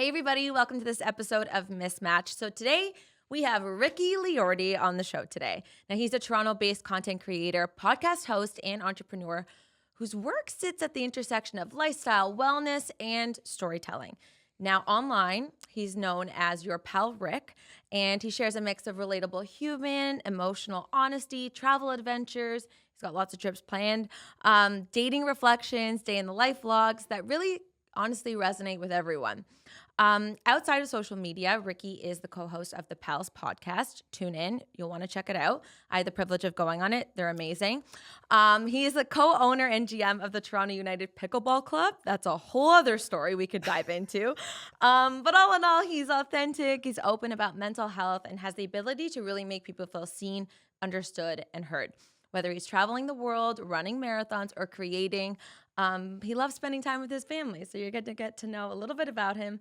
Hey everybody, welcome to this episode of Mismatch. So today we have Ricky Liorti on the show today. Now he's a Toronto-based content creator, podcast host, and entrepreneur whose work sits at the intersection of lifestyle, wellness, and storytelling. Now online, he's known as YourPalRick, and he shares a mix of relatable human, emotional honesty, travel adventures. He's got lots of trips planned, dating reflections, day in the life vlogs that really honestly resonate with everyone. Outside of social media, Ricky is the co-host of the Pals podcast. Tune in. You'll want to check it out. I had the privilege of going on it. They're amazing. He is the co-owner and GM of the Toronto United Pickleball Club. That's a whole other story we could dive into. But all in all, he's authentic. He's open about mental health and has the ability to really make people feel seen, understood, and heard. Whether he's traveling the world, running marathons, or creating, he loves spending time with his family. So you're going to get to know a little bit about him.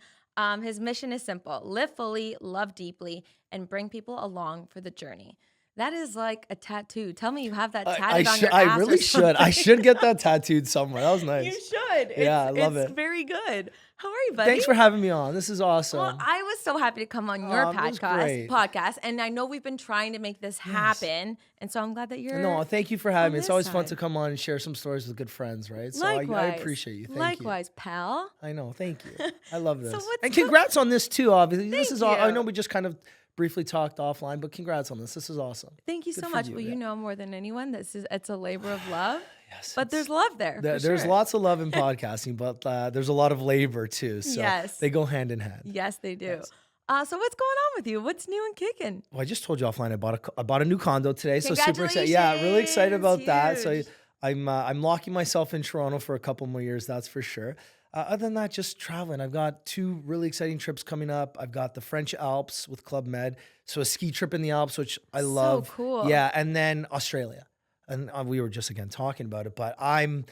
His mission is simple: live fully, love deeply, and bring people along for the journey. That is like a tattoo. Tell me you have that tatted on your ass. I really should. I should get that tattooed somewhere. That was nice. You should. Yeah, I love it. It's very good. How are you, buddy? Thanks for having me on. This is awesome. Well, I was so happy to come on your podcast, and I know we've been trying to make this happen, and so I'm glad that you're. No, thank you for having me. It's always fun side. to come on and share some stories with good friends, right? So Likewise. I appreciate you. Thank Likewise, pal. you. I know. Thank you. I love this. what's And congrats on this too. Obviously, this Thank is all. I you. know we just kind of briefly talked offline, but congrats on this. This is awesome. Thank you Good so for much. you, Well, yeah. you know more than anyone, it's a labor of love. Yes, But there's love there. for there's sure. lots of love in podcasting, but there's a lot of labor too. So Yes. they go hand in hand. Yes, they do. Yes. So what's going on with you? What's new and kicking? Well, I just told you offline I bought a new condo today, so super excited. Yeah, really excited about that. So Huge. I'm locking myself in Toronto for a couple more years, that's for sure. Other than that, just traveling. I've got 2 really exciting trips coming up. I've got the French Alps with Club Med, so a ski trip in the Alps, which I love. cool. Yeah, and then Australia, and we were just again talking about it, but I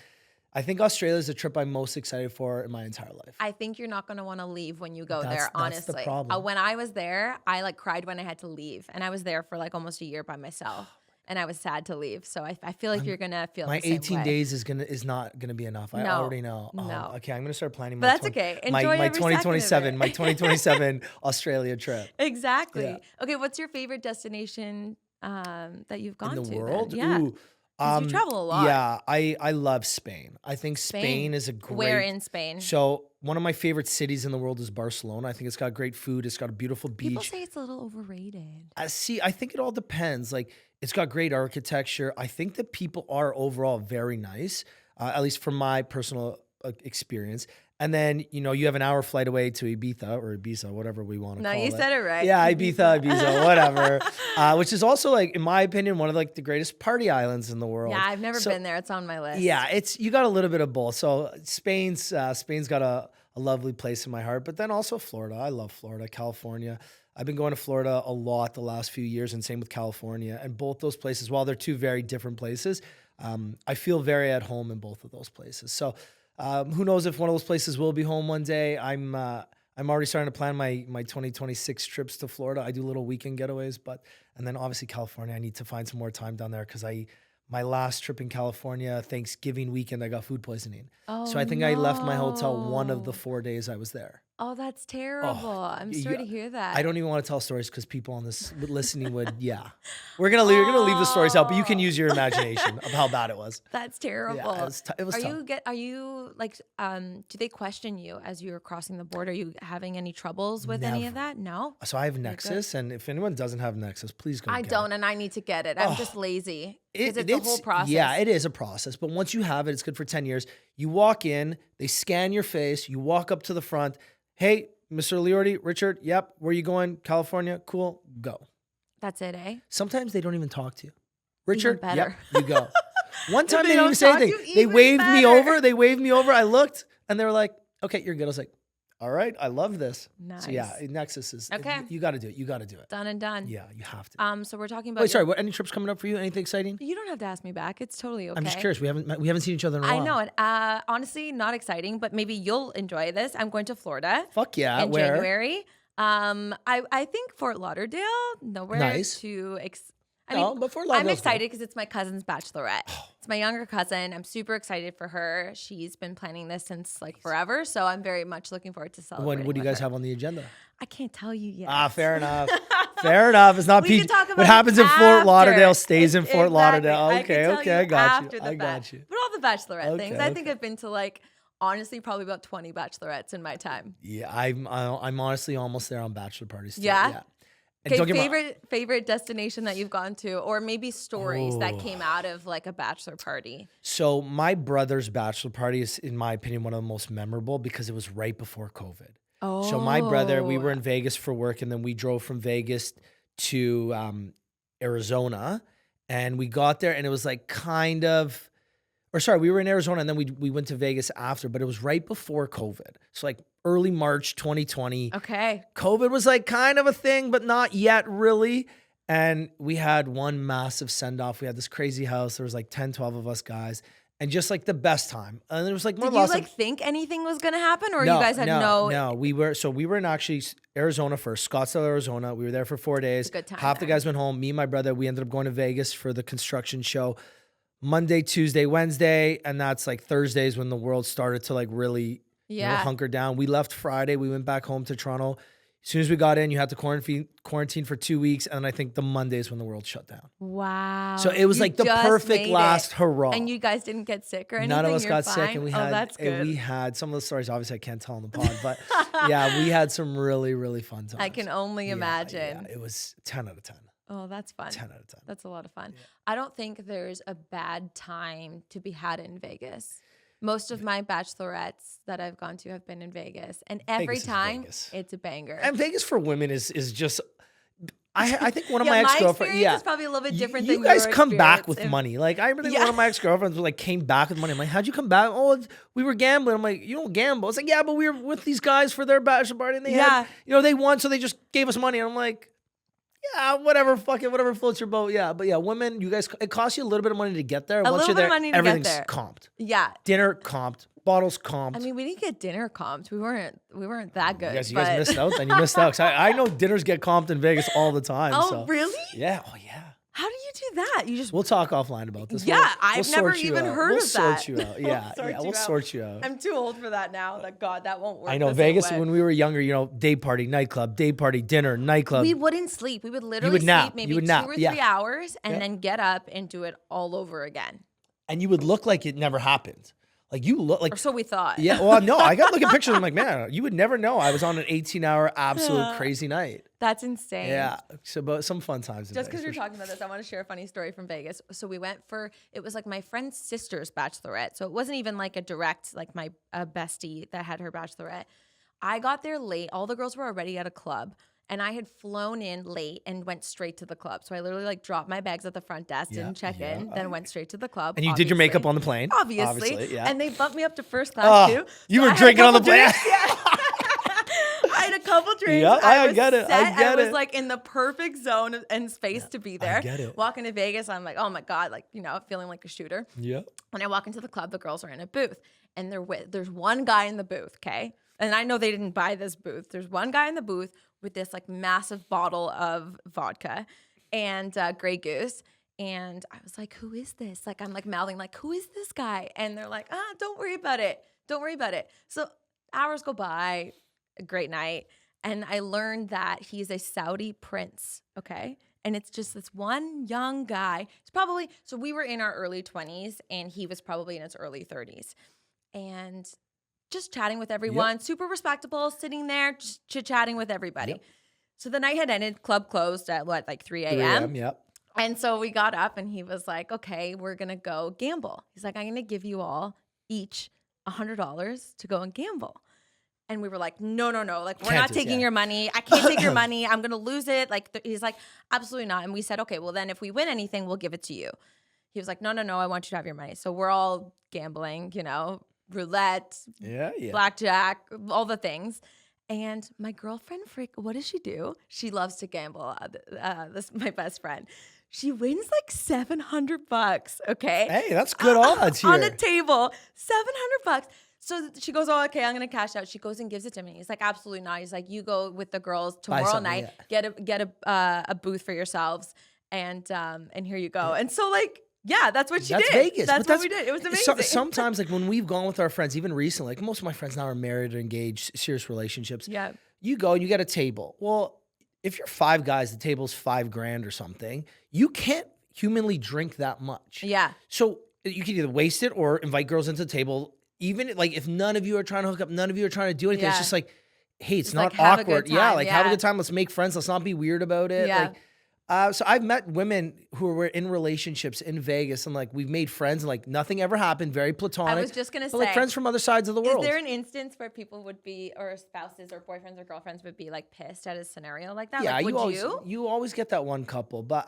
think Australia is the trip I'm most excited for in my entire life. I think you're not going to want to leave when you go there, That's the honestly. problem. When I was there, I cried when I had to leave. And I was there for almost a year by myself. And I was sad to leave. So I feel like you're going to feel My the same 18 way. days is not gonna be enough. I No, already know. no. Okay, I'm gonna start planning. But that's okay. Enjoy my every second of 2027, it. my 2027 Australia trip Exactly. Yeah. Okay, what's your favorite destination that you've gone in to? the then? world. Yeah. Ooh, 'Cause you travel a lot. Yeah, I love Spain. I think Spain is a great. Where in Spain? So one of my favorite cities in the world is Barcelona. I think it's got great food. It's got a beautiful beach. People say it's a little overrated. I think it all depends. It's got great architecture. I think that people are overall very nice, at least from my personal experience. And then, you have an hour flight away to Ibiza, whatever we want to No, call it. you said it right. Yeah, Ibiza, whatever. Which is also, in my opinion, one of the greatest party islands in the world. Yeah, I've never been there. It's on my list. Yeah, you got a little bit of both. So Spain's got a lovely place in my heart, but then also Florida. I love Florida, California. I've been going to Florida a lot the last few years, and same with California. And both those places, while they're 2 very different places, I feel very at home in both of those places. So who knows if one of those places will be home one day. I'm already starting to plan my 2026 trips to Florida. I do little weekend getaways, and then obviously California. I need to find some more time down there because my last trip in California, Thanksgiving weekend, I got food poisoning. Oh, So I think I left my hotel one of no. the 4 days I was there. Oh, that's terrible. I'm sorry to hear that. I don't even want to tell stories because people on this listening would, yeah. We're gonna leave the stories out, but you can use your imagination of how bad it was. That's terrible. Yeah, it was tough. Are you do they question you as you're crossing the border? Are you having any troubles with any of that? No? So I have Nexus, and if anyone doesn't have Nexus, please go. I get don't, it. and I need to get it. I'm just lazy. Because it's a whole process. Yeah, it is a process. But once you have it, it's good for 10 years. You walk in, they scan your face, you walk up to the front. Hey, Mr. Liorti, Richard, yep, where you going? California? Cool, go. That's it, eh? Sometimes they don't even talk to you. Richard, better. yep, you go. One time they they didn't don't even say talk to anything. you, They even waved me better. over. I looked, and they were like, okay, you're good. I was like, all right, I love this. Nice. So yeah, Nexus is, Okay. you got to do it. You got to do it. Done and done. Yeah, you have to. So we're talking about Wait, sorry, any trips coming up for you? Anything exciting? You don't have to ask me back. It's totally okay. I'm just curious. We haven't seen each other in a while. I know it. Honestly, not exciting, but maybe you'll enjoy this. I'm going to Florida. Fuck yeah. In Where? January. I think Fort Lauderdale. Nowhere Nice. too But Fort Lauderdale's I'm cool. excited because it's my cousin's bachelorette. It's my younger cousin. I'm super excited for her. She's been planning this since like forever, so I'm very much looking forward to celebrating. What do you guys her. have on the agenda? I can't tell you yet. Fair enough. Fair enough. It's not We PG. can talk about What happens it in Fort after. Lauderdale stays in Exactly. Fort Lauderdale. I can Okay, tell okay, you I got after you. the I got you. But all the bachelorette things. I think Okay. I've been to like honestly probably about 20 bachelorettes in my time. Yeah, I'm honestly almost there on bachelor parties. Too. Yeah? And Okay, don't get me wrong, favorite destination that you've gone to, or maybe stories that came out of like a bachelor party. So my brother's bachelor party is, in my opinion, one of the most memorable because it was right before COVID. Oh. So my brother, we were in Vegas for work, and then we drove from Vegas to Arizona, and we got there, and it was like we were in Arizona, and then we went to Vegas after, but it was right before COVID. So like early March 2020. Okay. COVID was like kind of a thing, but not yet really. And we had one massive send off. We had this crazy house. There was like 10, 12 of us guys, and just like the best time. And there was like more Did you like think anything was gonna happen, or you guys had no? No, we were in actually Arizona first, Scottsdale, Arizona. We were there for 4 days. Good time Half the there. guys went home. Me and my brother, we ended up going to Vegas for the construction show. Monday, Tuesday, Wednesday, and that's like Thursdays when the world started to like really hunker down. We left Friday. We went back home to Toronto. As soon as we got in, you had to quarantine for 2 weeks, and I think the Mondays when the world shut down. Wow. So it was You like the just perfect made last it. hurrah. And you guys didn't get sick or anything? None of us You're got fine? sick, and we had that's good. we had some of the stories. Obviously, I can't tell on the pod, but yeah, we had some really, really fun times. I can only imagine. Yeah, it was 10 out of 10. Oh, that's fun. 10 out of 10. That's a lot of fun. Yeah. I don't think there's a bad time to be had in Vegas. Most of my bachelorettes that I've gone to have been in Vegas, and every time it's a banger. And Vegas for women is just. I think one of my my ex-girlfriends. experience is probably a little bit different than you guys your come back experience. with money. Like I remember one of my ex-girlfriends like came back with money. I'm like, how'd you come back? Oh, we were gambling. I'm like, you don't gamble. It's like, yeah, but we were with these guys for their bachelor party, and they had, they won, so they just gave us money. And I'm like, yeah, whatever, fuck it, whatever floats your boat. Yeah, but yeah, women, you guys, it costs you a little bit of money to get there. Once you're there, everything's comped. Yeah, dinner comped, bottles comped. I mean, we didn't get dinner comped. We weren't that good. You guys missed out. Then you missed out. 'Cause I know dinners get comped in Vegas all the time. Oh, so. really? Yeah. Oh, yeah. How do you do that? You just We'll talk offline about this. Yeah, I've never sort you even out. heard of that. We'll sort you out. Yeah, we'll out. sort you out. I'm too old for that now. Like God, that won't work. I know the Vegas same way. when we were younger. Day party, nightclub, day party, dinner, nightclub. We wouldn't sleep. We would literally would nap. sleep maybe You would 2 nap. or Yeah. 3 hours and then get up and do it all over again. And you would look like it never happened. Like you look like. Or so we thought. Yeah. Well, no, I got to look at pictures. I'm like, man, you would never know. I was on an 18-hour absolute crazy night. That's insane. Yeah. So, but some fun times. Just because you're talking about this, I want to share a funny story from Vegas. So we went it was like my friend's sister's bachelorette. So it wasn't even like a direct, like my bestie that had her bachelorette. I got there late. All the girls were already at a club. And I had flown in late and went straight to the club. So I literally like dropped my bags at the front desk, didn't check in, then went straight to the club. And you did your makeup on the plane? Obviously. Yeah. And they bumped me up to first class too. You were drinking on the plane? I had a couple drinks. Yep, I get it. I was like in the perfect zone and space to be there. I get it. Walking to Vegas, I'm like, oh my God, like, feeling like a shooter. Yeah. When I walk into the club, the girls are in a booth and there's one guy in the booth, okay? And I know they didn't buy this booth. There's one guy in the booth with this like massive bottle of vodka and Grey Goose. And I was like, who is this? Like, I'm like mouthing like, who is this guy? And they're like, don't worry about it. Don't worry about it. So hours go by, a great night. And I learned that he's a Saudi prince, okay? And it's just this one young guy. So we were in our early 20s and he was probably in his early 30s. And just chatting with everyone, super respectable, sitting there, just chit-chatting with everybody. Yep. So the night had ended, club closed at like 3 a.m.? Yep. And so we got up and he was like, okay, we're going to go gamble. He's like, I'm going to give you all each $100 to go and gamble. And we were like, no. Like, we're not taking your money. I can't take your money. I'm going to lose it. Like, he's like, absolutely not. And we said, okay, well then if we win anything, we'll give it to you. He was like, no, I want you to have your money. So we're all gambling, roulette, blackjack, all the things. And my girlfriend, what does she do? She loves to gamble. This my best friend. She wins like $700, okay? Hey, that's good odds here. On a table, $700. So she goes, oh, okay, I'm going to cash out. She goes and gives it to me. He's like, absolutely not. He's like, you go with the girls tomorrow night, get a booth for yourselves and here you go. And so like, yeah, that's what she That's did. Vegas. That's But what we did. It was amazing. Sometimes, like when we've gone with our friends, even recently, like most of my friends now are married or engaged, serious relationships. Yeah. You go and you get a table. Well, if you're 5 guys, the table's $5,000 or something. You can't humanly drink that much. Yeah. So you can either waste it or invite girls into the table. Even like if none of you are trying to hook up, none of you are trying to do anything. It's just like, hey, it's not like, have a good awkward. Yeah, time. like have a good time. Let's make friends. Let's not be weird about it. Yeah. Like, so I've met women who were in relationships in Vegas and like we've made friends and like nothing ever happened, very platonic. I was just gonna but like say, friends from other sides of the world. Is there an instance where people would be, or spouses or boyfriends or girlfriends would be like pissed at a scenario like that? Yeah, like, would you always get that one couple. But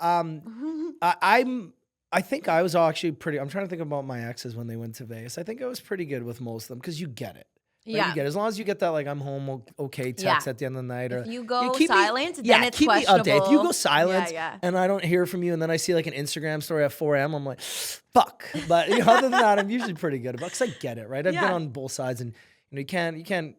I think I was actually pretty. I'm trying to think about my exes when they went to Vegas. I think I was pretty good with most of them because you get it. Right? Yeah. You get it. As long as you get that like I'm home okay text at the end of the night, or if you go keep silent, me, then it's keep questionable. me updated. If you go silent Yeah. and I don't hear from you, and then I see like an Instagram story at 4 a.m., I'm like, fuck. But other than that, I'm usually pretty good about because I get it. Right. I've been on both sides, and you can't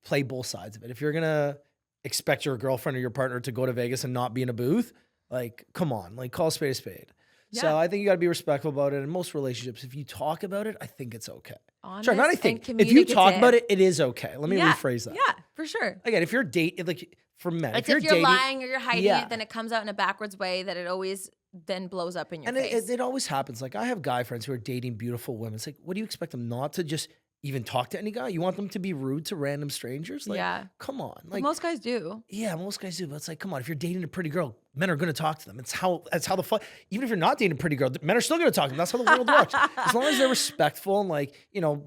play both sides of it. If you're gonna expect your girlfriend or your partner to go to Vegas and not be in a booth, like come on, like call a spade a spade. Yeah. So I think you got to be respectful about it. In most relationships, if you talk about it, I think it's okay. Honest Sure, not I think. and If you talk communicative. about it, it is okay. Let me rephrase that. Yeah, for sure. Again, if you're dating, like for men, It's if you're dating, lying or you're hiding Yeah. it, then it comes out in a backwards way that it always then blows up in your and face. it always happens. Like I have guy friends who are dating beautiful women. It's like, what do you expect them not to just even talk to any guy? You want them to be rude to random strangers? Like, come on. Like most guys do. Yeah, most guys do. But it's like, come on, if you're dating a pretty girl, men are going to talk to them. That's how the fuck. Even if you're not dating a pretty girl, men are still going to talk to them. That's how the world works. As long as they're respectful and like,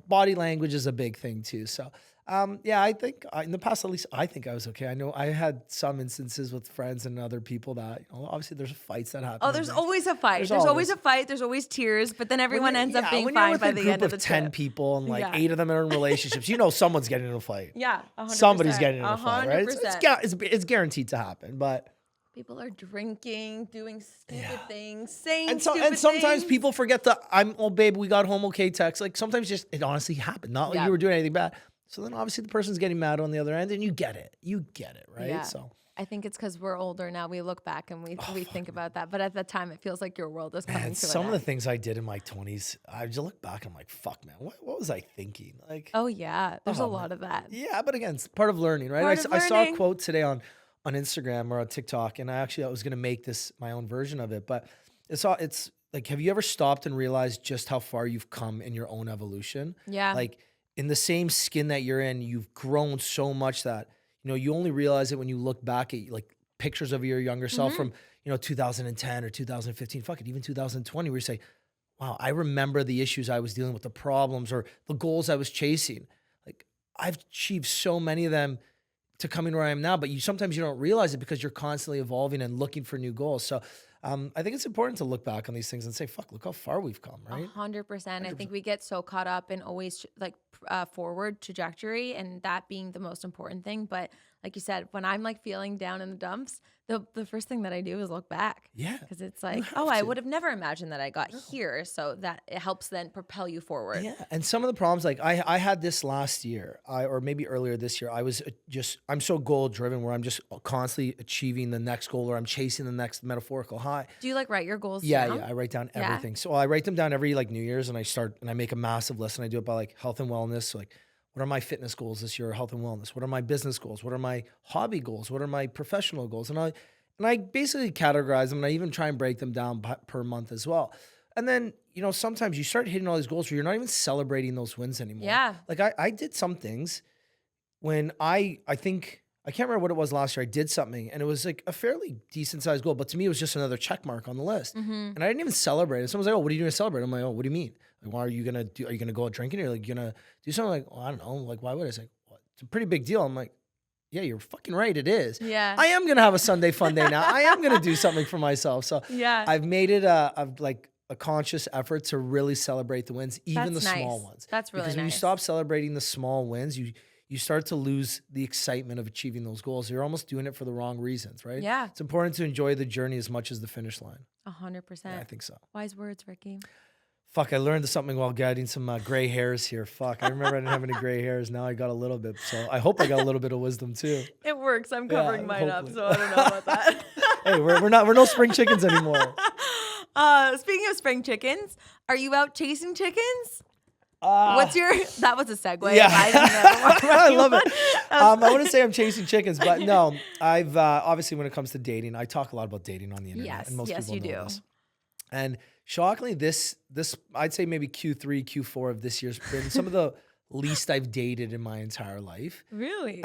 body language is a big thing too. So, I think in the past, at least I think I was okay. I know I had some instances with friends and other people that, obviously there's fights that happen. Oh, there's always a fight. There's always a fight. There's always tears, but then everyone ends up being fine by the end of the trip. 10 people and like 8 of them are in relationships, someone's getting in a fight. Yeah, 100%. Somebody's getting in a fight, right? 100%. It's guaranteed to happen, but people are drinking, doing stupid things, saying and stupid sometimes things. people forget babe, we got home okay text. Like sometimes just it honestly happened. Not like you were doing anything bad. So then obviously the person's getting mad on the other end, and you get it, right? Yeah. So I think it's because we're older now. We look back and we think about that. But at that time, it feels like your world is coming to an end. Some of the things I did in my 20s, I just look back and I'm like, fuck, man, what was I thinking? Like, oh yeah, there's a lot of that. Yeah, but again, it's part of learning, right? I saw a quote today on Instagram or on TikTok, and I was going to make this my own version of it, but it's like, have you ever stopped and realized just how far you've come in your own evolution? Yeah. Like in the same skin that you're in, you've grown so much that, you only realize it when you look back at like pictures of your younger self from, 2010 or 2015, fuck it, even 2020, where you say, wow, I remember the issues I was dealing with, the problems or the goals I was chasing. Like I've achieved so many of them to coming where I am now, but sometimes you don't realize it because you're constantly evolving and looking for new goals. So I think it's important to look back on these things and say, fuck, look how far we've come, right? 100%. I think we get so caught up in always like forward trajectory and that being the most important thing. But like you said, when I'm like feeling down in the dumps, the first thing that I do is look back. Yeah. Because it's like, I would have never imagined that I got here. So that it helps then propel you forward. Yeah. And some of the problems, like I had this last year, or maybe earlier this year, I'm so goal driven where I'm just constantly achieving the next goal or I'm chasing the next metaphorical high. Do you like write your goals down? down? Yeah. I write down everything. So I write them down every like New Year's and I make a massive list and I do it by like health and wellness. So like, what are my fitness goals this year? Health and wellness. What are my business goals? What are my hobby goals? What are my professional goals? And I basically categorize them and I even try and break them down per month as well. And then, sometimes you start hitting all these goals where you're not even celebrating those wins anymore. Yeah. Like I did some things when I think, I can't remember what it was last year. I did something and it was like a fairly decent sized goal, but to me, it was just another check mark on the list. And I didn't even celebrate it. Someone's like, oh, what are you doing to celebrate? I'm like, oh, what do you mean? Like, why are you going to do? Are you going to go out drinking? Or like, you're going to do something? Like, oh, I don't know. Like, why would I? It's like, well, it's a pretty big deal. I'm like, yeah, you're fucking right. It is. Yeah. I am going to have a Sunday fun day now. I am going to do something for myself. So yeah, I've made it a conscious effort to really celebrate the wins, even That's the nice. small ones. That's really because when you stop celebrating the small wins, you start to lose the excitement of achieving those goals. You're almost doing it for the wrong reasons, right? Yeah. It's important to enjoy the journey as much as the finish line. 100%. Yeah, I think so. Wise words, Ricky. Fuck, I learned something while getting some gray hairs here. Fuck, I remember I didn't have any gray hairs. Now I got a little bit. So I hope I got a little bit of wisdom too. It works. I'm Yeah, covering mine up, hopefully. so I don't know about that. Hey, we're no spring chickens anymore. Speaking of spring chickens, are you out chasing chickens? Uh, What's your? That was a segue. Yeah. I love it. I wouldn't say I'm chasing chickens, but no, I've obviously when it comes to dating, I talk a lot about dating on the internet. Yes, and most yes, people you know do. this. And shockingly, this I'd say maybe Q3, Q4 of this year's been some of the least I've dated in my entire life. Really?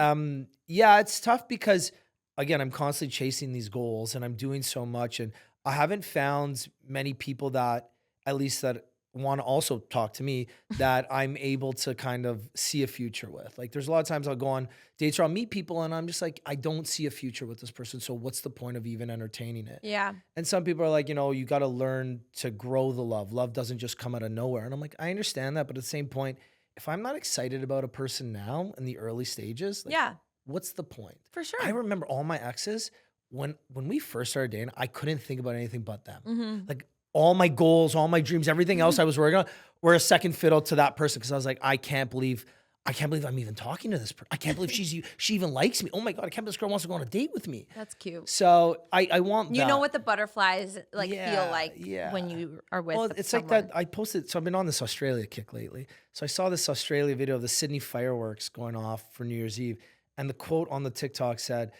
Yeah, it's tough because again, I'm constantly chasing these goals and I'm doing so much, and I haven't found many people that at least that want to also talk to me that I'm able to kind of see a future with. Like there's a lot of times I'll go on dates or I'll meet people and I'm just like, I don't see a future with this person. So what's the point of even entertaining it? Yeah. And some people are like, you got to learn to grow the love. Love doesn't just come out of nowhere. And I'm like, I understand that. But at the same point, if I'm not excited about a person now in the early stages, like, Yeah. what's the point? For sure. I remember all my exes, when we first started dating, I couldn't think about anything but them. Mm-hmm. Like all my goals, all my dreams, everything else I was working on were a second fiddle to that person. Cause I was like, I can't believe I'm even talking to this person. I can't believe she even likes me. Oh my God, I can't believe this girl wants to go on a date with me. That's cute. So I want You that. know what the butterflies feel Yeah, like yeah. when you are with Well, it's someone. like that. I posted, so I've been on this Australia kick lately. So I saw this Australia video of the Sydney fireworks going off for New Year's Eve. And the quote on the TikTok said,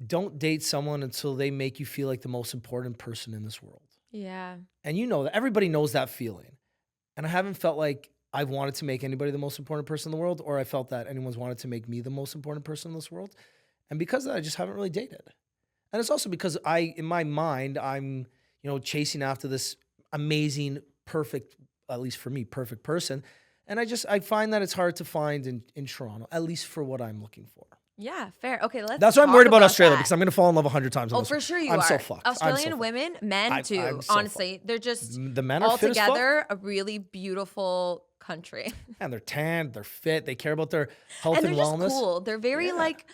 don't date someone until they make you feel like the most important person in this world. Yeah. And you know that everybody knows that feeling. And I haven't felt like I've wanted to make anybody the most important person in the world, or I felt that anyone's wanted to make me the most important person in this world. And because of that, I just haven't really dated. And it's also because in my mind, I'm, chasing after this amazing, perfect, at least for me, perfect person. And I find that it's hard to find in Toronto, at least for what I'm looking for. Yeah, fair. Okay, let's That's why I'm talk worried about Australia, that. because I'm going to fall in love 100 times. Oh, for sure you I'm are. so fucked. Australian women, men too. I'm so honestly, they're just the men are fit as fuck. altogether a really beautiful country. And they're tanned, they're fit, they care about their health And and, they're wellness. just cool. They're very Yeah. like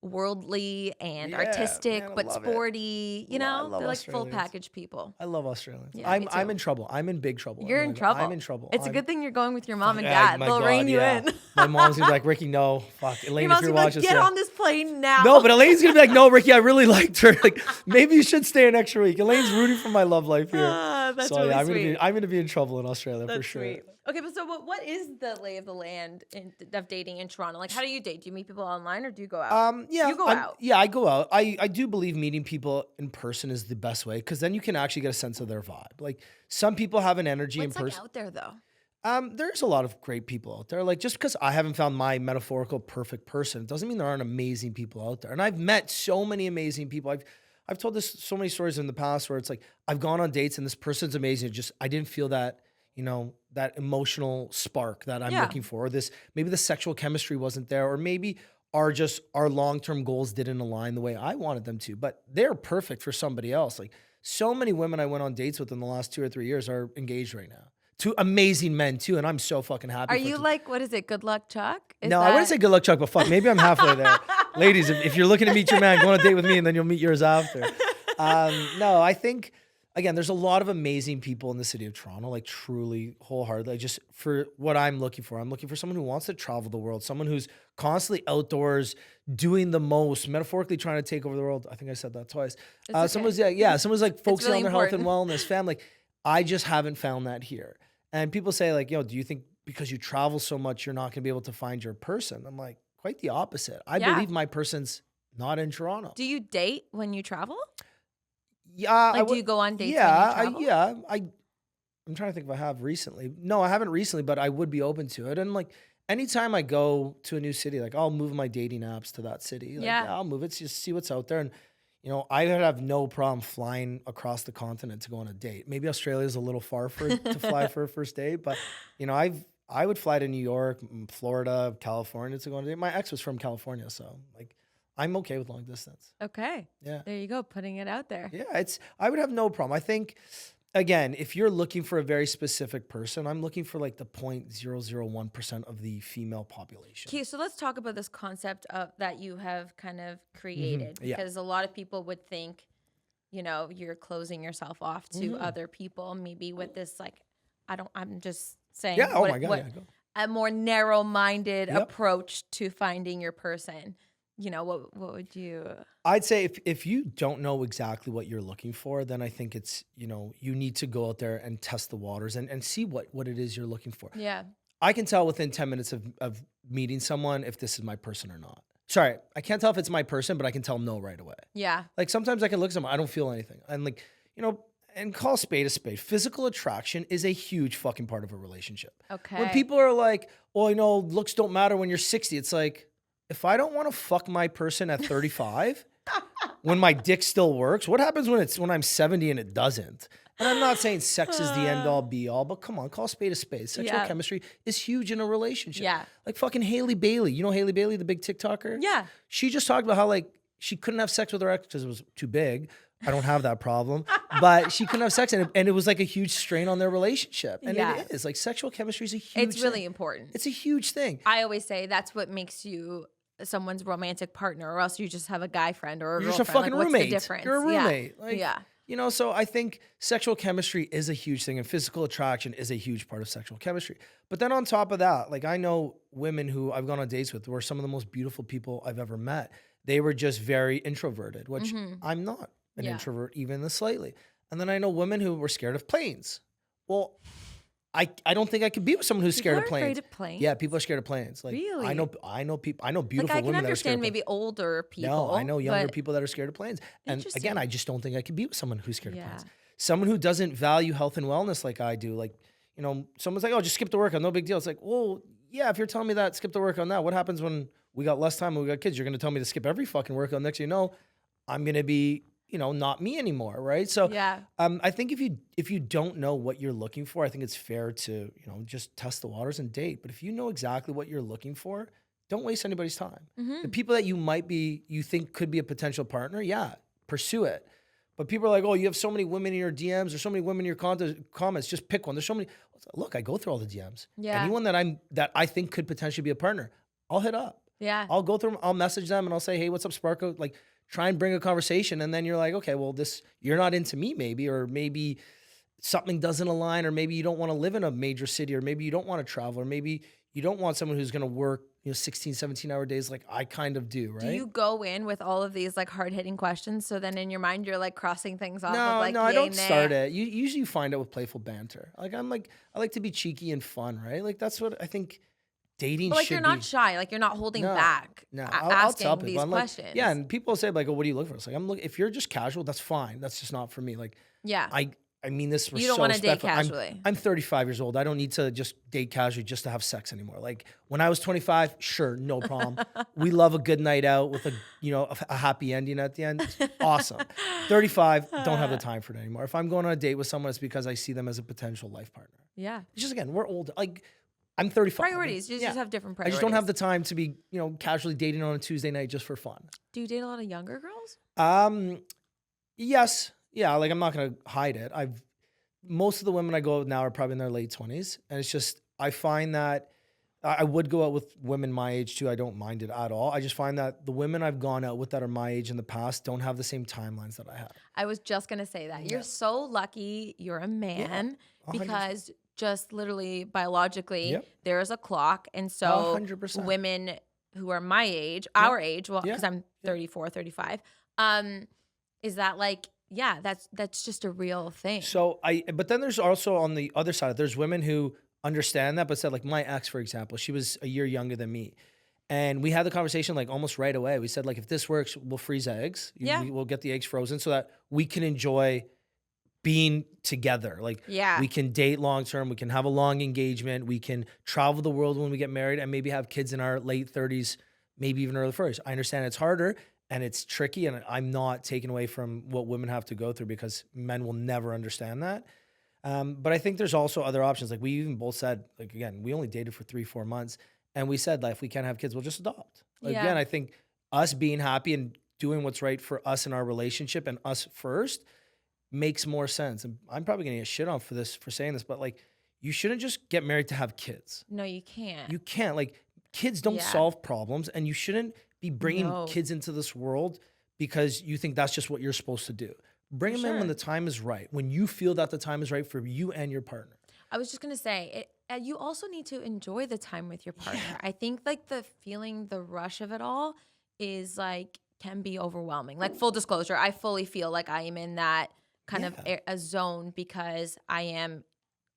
worldly and Yeah, artistic, man, I but love it. sporty. You I know, love they're like full Australians. package people. I love Australians. Yeah, me I'm too. in trouble. I'm in big trouble. You're in trouble. I'm in trouble. It's a good thing you're going with your mom and Yeah, dad. my They'll God, rein you yeah. in. My mom's gonna be like, Ricky, no, fuck. Elaine, Your mom's if you're gonna be like, watching get this, on this plane now. no, but Elaine's gonna be like, no, Ricky, I really liked her. Like, maybe you should stay an extra week. Elaine's rooting for my love life here. That's So really yeah, sweet. I'm gonna be in trouble in Australia That's for sure. sweet. Okay, but so what is the lay of the land of dating in Toronto? Like, how do you date? Do you meet people online or do you go out? Yeah, You go out. Yeah, I go out. I do believe meeting people in person is the best way, because then you can actually get a sense of their vibe. Like some people have an energy What's in like person. out there though? There's a lot of great people out there. Like just because I haven't found my metaphorical perfect person, it doesn't mean there aren't amazing people out there. And I've met so many amazing people. I've told this so many stories in the past where it's like I've gone on dates and this person's amazing. I didn't feel that, that emotional spark that I'm looking for. Or maybe the sexual chemistry wasn't there, or maybe our long-term goals didn't align the way I wanted them to. But they're perfect for somebody else. Like so many women I went on dates with in the last 2 or 3 years are engaged right now. Two amazing men too, and I'm so fucking happy. Are you like, what is it? Good luck, Chuck? No, I wouldn't say good luck, Chuck, but fuck, maybe I'm halfway there. Ladies, if you're looking to meet your man, go on a date with me, and then you'll meet yours after. No, I think, again, there's a lot of amazing people in the city of Toronto, like truly wholeheartedly. Just for what I'm looking for someone who wants to travel the world, someone who's constantly outdoors, doing the most, metaphorically trying to take over the world. I think I said that twice. Okay. Someone's like focusing really on their health and important. wellness, family. I just haven't found that here. And people say like, do you think because you travel so much, you're not going to be able to find your person? I'm like, quite the opposite. I believe my person's not in Toronto. Do you date when you travel? Yeah. Like, do you go on dates Yeah. when you travel? I'm trying to think if I have recently. No, I haven't recently, but I would be open to it. And like, anytime I go to a new city, like I'll move my dating apps to that city. Like, I'll move it, just see what's out there. And, I would have no problem flying across the continent to go on a date. Maybe Australia's a little far to fly for a first date, but I would fly to New York, Florida, California to go on a date. My ex was from California, so like I'm okay with long distance. Okay. Yeah. There you go, putting it out there. Yeah, I would have no problem. I think, again, if you're looking for a very specific person, I'm looking for like the 0.001% of the female population. Okay, so let's talk about this concept of that you have kind of created, Yeah. because a lot of people would think, you're closing yourself off to other people, maybe with this like I'm just saying. Yeah. Oh my God. Yeah. Go. A more narrow-minded Yep. approach to finding your person. What would you? I'd say if you don't know exactly what you're looking for, then I think it's, you need to go out there and test the waters and see what it is you're looking for. Yeah. I can tell within 10 minutes of meeting someone if this is my person or not. Sorry, I can't tell if it's my person, but I can tell no right away. Yeah. Like sometimes I can look at someone, I don't feel anything. And like, and call a spade a spade. Physical attraction is a huge fucking part of a relationship. Okay. When people are like, well, looks don't matter when you're 60. It's like, if I don't want to fuck my person at 35, when my dick still works, what happens when I'm 70 and it doesn't? And I'm not saying sex is the end all be all, but come on, call a spade a spade. Sexual chemistry is huge in a relationship. Yeah. Like fucking Haley Bailey. You know Haley Bailey, the big TikToker? Yeah. She just talked about how like she couldn't have sex with her ex because it was too big. I don't have that problem. But she couldn't have sex and it was like a huge strain on their relationship. And it is. Like sexual chemistry is a huge It's really thing. important. It's a huge thing. I always say that's what makes you someone's romantic partner, or else you just have a guy friend or a You're girlfriend. just a fucking like, roommate. What's the difference? You're a roommate. Yeah. Like, so I think sexual chemistry is a huge thing and physical attraction is a huge part of sexual chemistry. But then on top of that, like I know women who I've gone on dates with who are some of the most beautiful people I've ever met. They were just very introverted, which I'm not an introvert even slightly. And then I know women who were scared of planes. Well, I don't think I could be with someone who's scared of planes. Afraid of planes? Yeah, people are scared of planes. Like Really? I know people. I know beautiful Like I can women that are scared understand of planes. maybe older people. No, I know younger but- people that are scared of planes. And again, Interesting. I just don't think I could be with someone who's scared of Yeah. planes. Someone who doesn't value health and wellness like I do. Like, someone's like, oh, just skip the workout, no big deal. It's like, well, yeah, if you're telling me that, skip the workout now. What happens when we got less time and we got kids? You're going to tell me to skip every fucking workout. Next thing you know, I'm going to be, not me anymore, right? So Yeah. I think if you don't know what you're looking for, I think it's fair to, just test the waters and date. But if you know exactly what you're looking for, don't waste anybody's time. The people that you think could be a potential partner, yeah, pursue it. But people are like, oh, you have so many women in your DMs or so many women in your comments, just pick one. There's so many. Look, I go through all the DMs. Yeah. Anyone that I think could potentially be a partner, I'll hit up. Yeah. I'll go through them, I'll message them and I'll say, hey, what's up, Sparko? Like, try and bring a conversation. And then you're like, okay, well, you're not into me maybe, or maybe something doesn't align, or maybe you don't want to live in a major city, or maybe you don't want to travel, or maybe you don't want someone who's going to work, 16, 17-hour days like I kind of do, right? Do you go in with all of these like hard-hitting questions, so then in your mind you're like crossing things off? No, of, like, I don't nay. start it. You usually find out with playful banter. Like I like to be cheeky and fun, right? Like that's what I think dating But like should you're not be. shy, like you're not holding back. No, Asking I'll tell people. these I'm like, questions. yeah, and people say like, oh, what do you look for? It's like if you're just casual, that's fine. That's just not for me. Like Yeah. I mean this. You don't so wanna date respectful. casually. I'm 35 years old. I don't need to just date casually just to have sex anymore. Like when I was 25, sure, no problem. We love a good night out with a happy ending at the end. It's awesome. 35, don't have the time for it anymore. If I'm going on a date with someone, it's because I see them as a potential life partner. Yeah. It's just again, we're old. Like I'm 35. Priorities. You just have different I priorities. just don't have the time to be, casually dating on a Tuesday night just for fun. Do you date a lot of younger girls? Yes. Yeah, like I'm not gonna hide it. Most of the women I go out with now are probably in their late 20s. And it's just I find that I would go out with women my age too. I don't mind it at all. I just find that the women I've gone out with that are my age in the past don't have the same timelines that I have. I was just gonna say that. You're so lucky you're a man 100%. because just literally biologically Yep. there is a clock, and so 100%. women who are my age, our age, well, because I'm 34, 35, is that like, yeah, that's just a real thing. So but then there's also on the other side, there's women who understand that, but said like my ex, for example, she was a year younger than me. And we had the conversation like almost right away. We said like, if this works, we'll freeze eggs. Yeah. We'll get the eggs frozen so that we can enjoy being together. Like Yeah. we can date long-term. We can have a long engagement. We can travel the world when we get married and maybe have kids in our late 30s, maybe even early 40s. I understand it's harder and it's tricky, and I'm not taking away from what women have to go through because men will never understand that. But I think there's also other options. Like we even both said, like, again, we only dated for 3-4 months. And we said, like, if we can't have kids, we'll just adopt. Like, Yeah. Again, I think us being happy and doing what's right for us in our relationship and us first makes more sense. And I'm probably going to get shit on for saying this, but like, you shouldn't just get married to have kids. No, you can't. You can't. Like, kids don't Yeah. solve problems, and you shouldn't be bringing No. kids into this world because you think that's just what you're supposed to do. Bring them in when sure. the time is right, when you feel that the time is right for you and your partner. I was just gonna say, you also need to enjoy the time with your partner. I think like the rush of it all is like can be overwhelming. Like full disclosure, I fully feel like I am in that kind of a zone because I am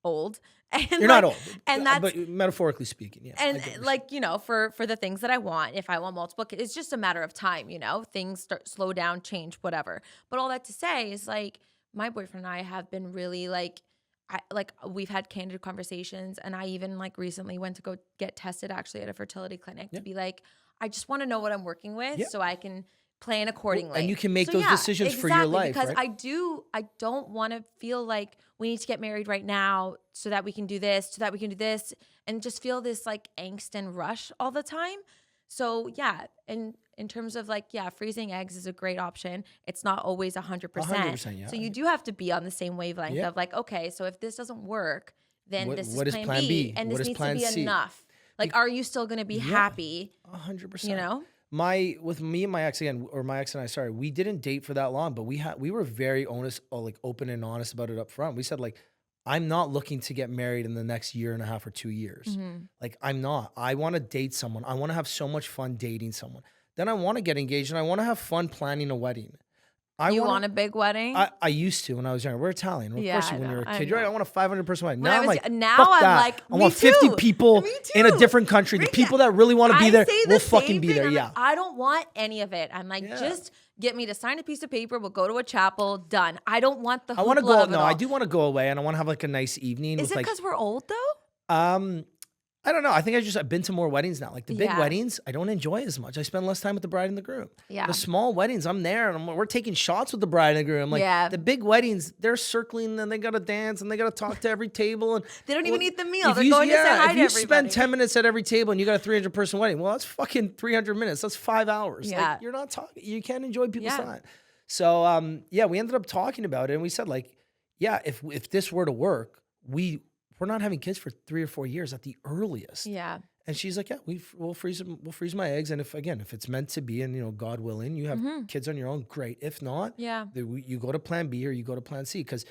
old and You're not old, and that's but metaphorically speaking, yeah. and like for the things that I want, if I want multiple kids, it's just a matter of time. Things slow down, change, whatever. But all that to say is like my boyfriend and I have been really like we've had candid conversations, and I even like recently went to go get tested actually at a fertility clinic to be like, I just want to know what I'm working with so I can plan accordingly. And you can make those decisions for your life, because right? I don't want to feel like we need to get married right now so that we can do this, and just feel this like angst and rush all the time. So yeah, and in terms of like, freezing eggs is a great option. It's not always 100%. 100%, yeah. So you do have to be on the same wavelength of like, okay, so if this doesn't work, then this is plan B, and this needs to be enough. Like, are you still going to be happy? 100%. With me and my ex again, or my ex and I, sorry, we didn't date for that long, but we were very honest, like open and honest about it up front. We said like, I'm not looking to get married in the next year and a half or 2 years. Like I'm not. I want to date someone. I want to have so much fun dating someone. Then I want to get engaged and I want to have fun planning a wedding. You want a big wedding? I used to when I was younger. We're Italian. Of course, when you're a kid, you're right. I want a 500-person wedding. Now I'm like, like, I want 50 people in a different country. The people that really want to be there will fucking be there. Yeah. I don't want any of it. I'm like, just get me to sign a piece of paper. We'll go to a chapel. Done. I don't want the. I want to go. No, I do want to go away, and I want to have like a nice evening. Is it because we're old though? I don't know. I think I've been to more weddings now. Like the big weddings, I don't enjoy as much. I spend less time with the bride and the groom. Yeah. The small weddings, I'm there and we're taking shots with the bride and the groom. Like the big weddings, they're circling and they got to dance and they got to talk to every table. And they don't even eat the meal. They're going to say hi to everybody. If you spend 10 minutes at every table and you got a 300-person wedding, well, that's fucking 300 minutes. That's 5 hours. Yeah. Like, you're not talking. You can't enjoy people's time. So, we ended up talking about it and we said like, if this were to work, we're not having kids for 3 or 4 years at the earliest. Yeah. And she's like, we'll freeze my eggs. And if it's meant to be, and God willing, you have kids on your own, great. If not, you go to plan B or you go to plan C. Because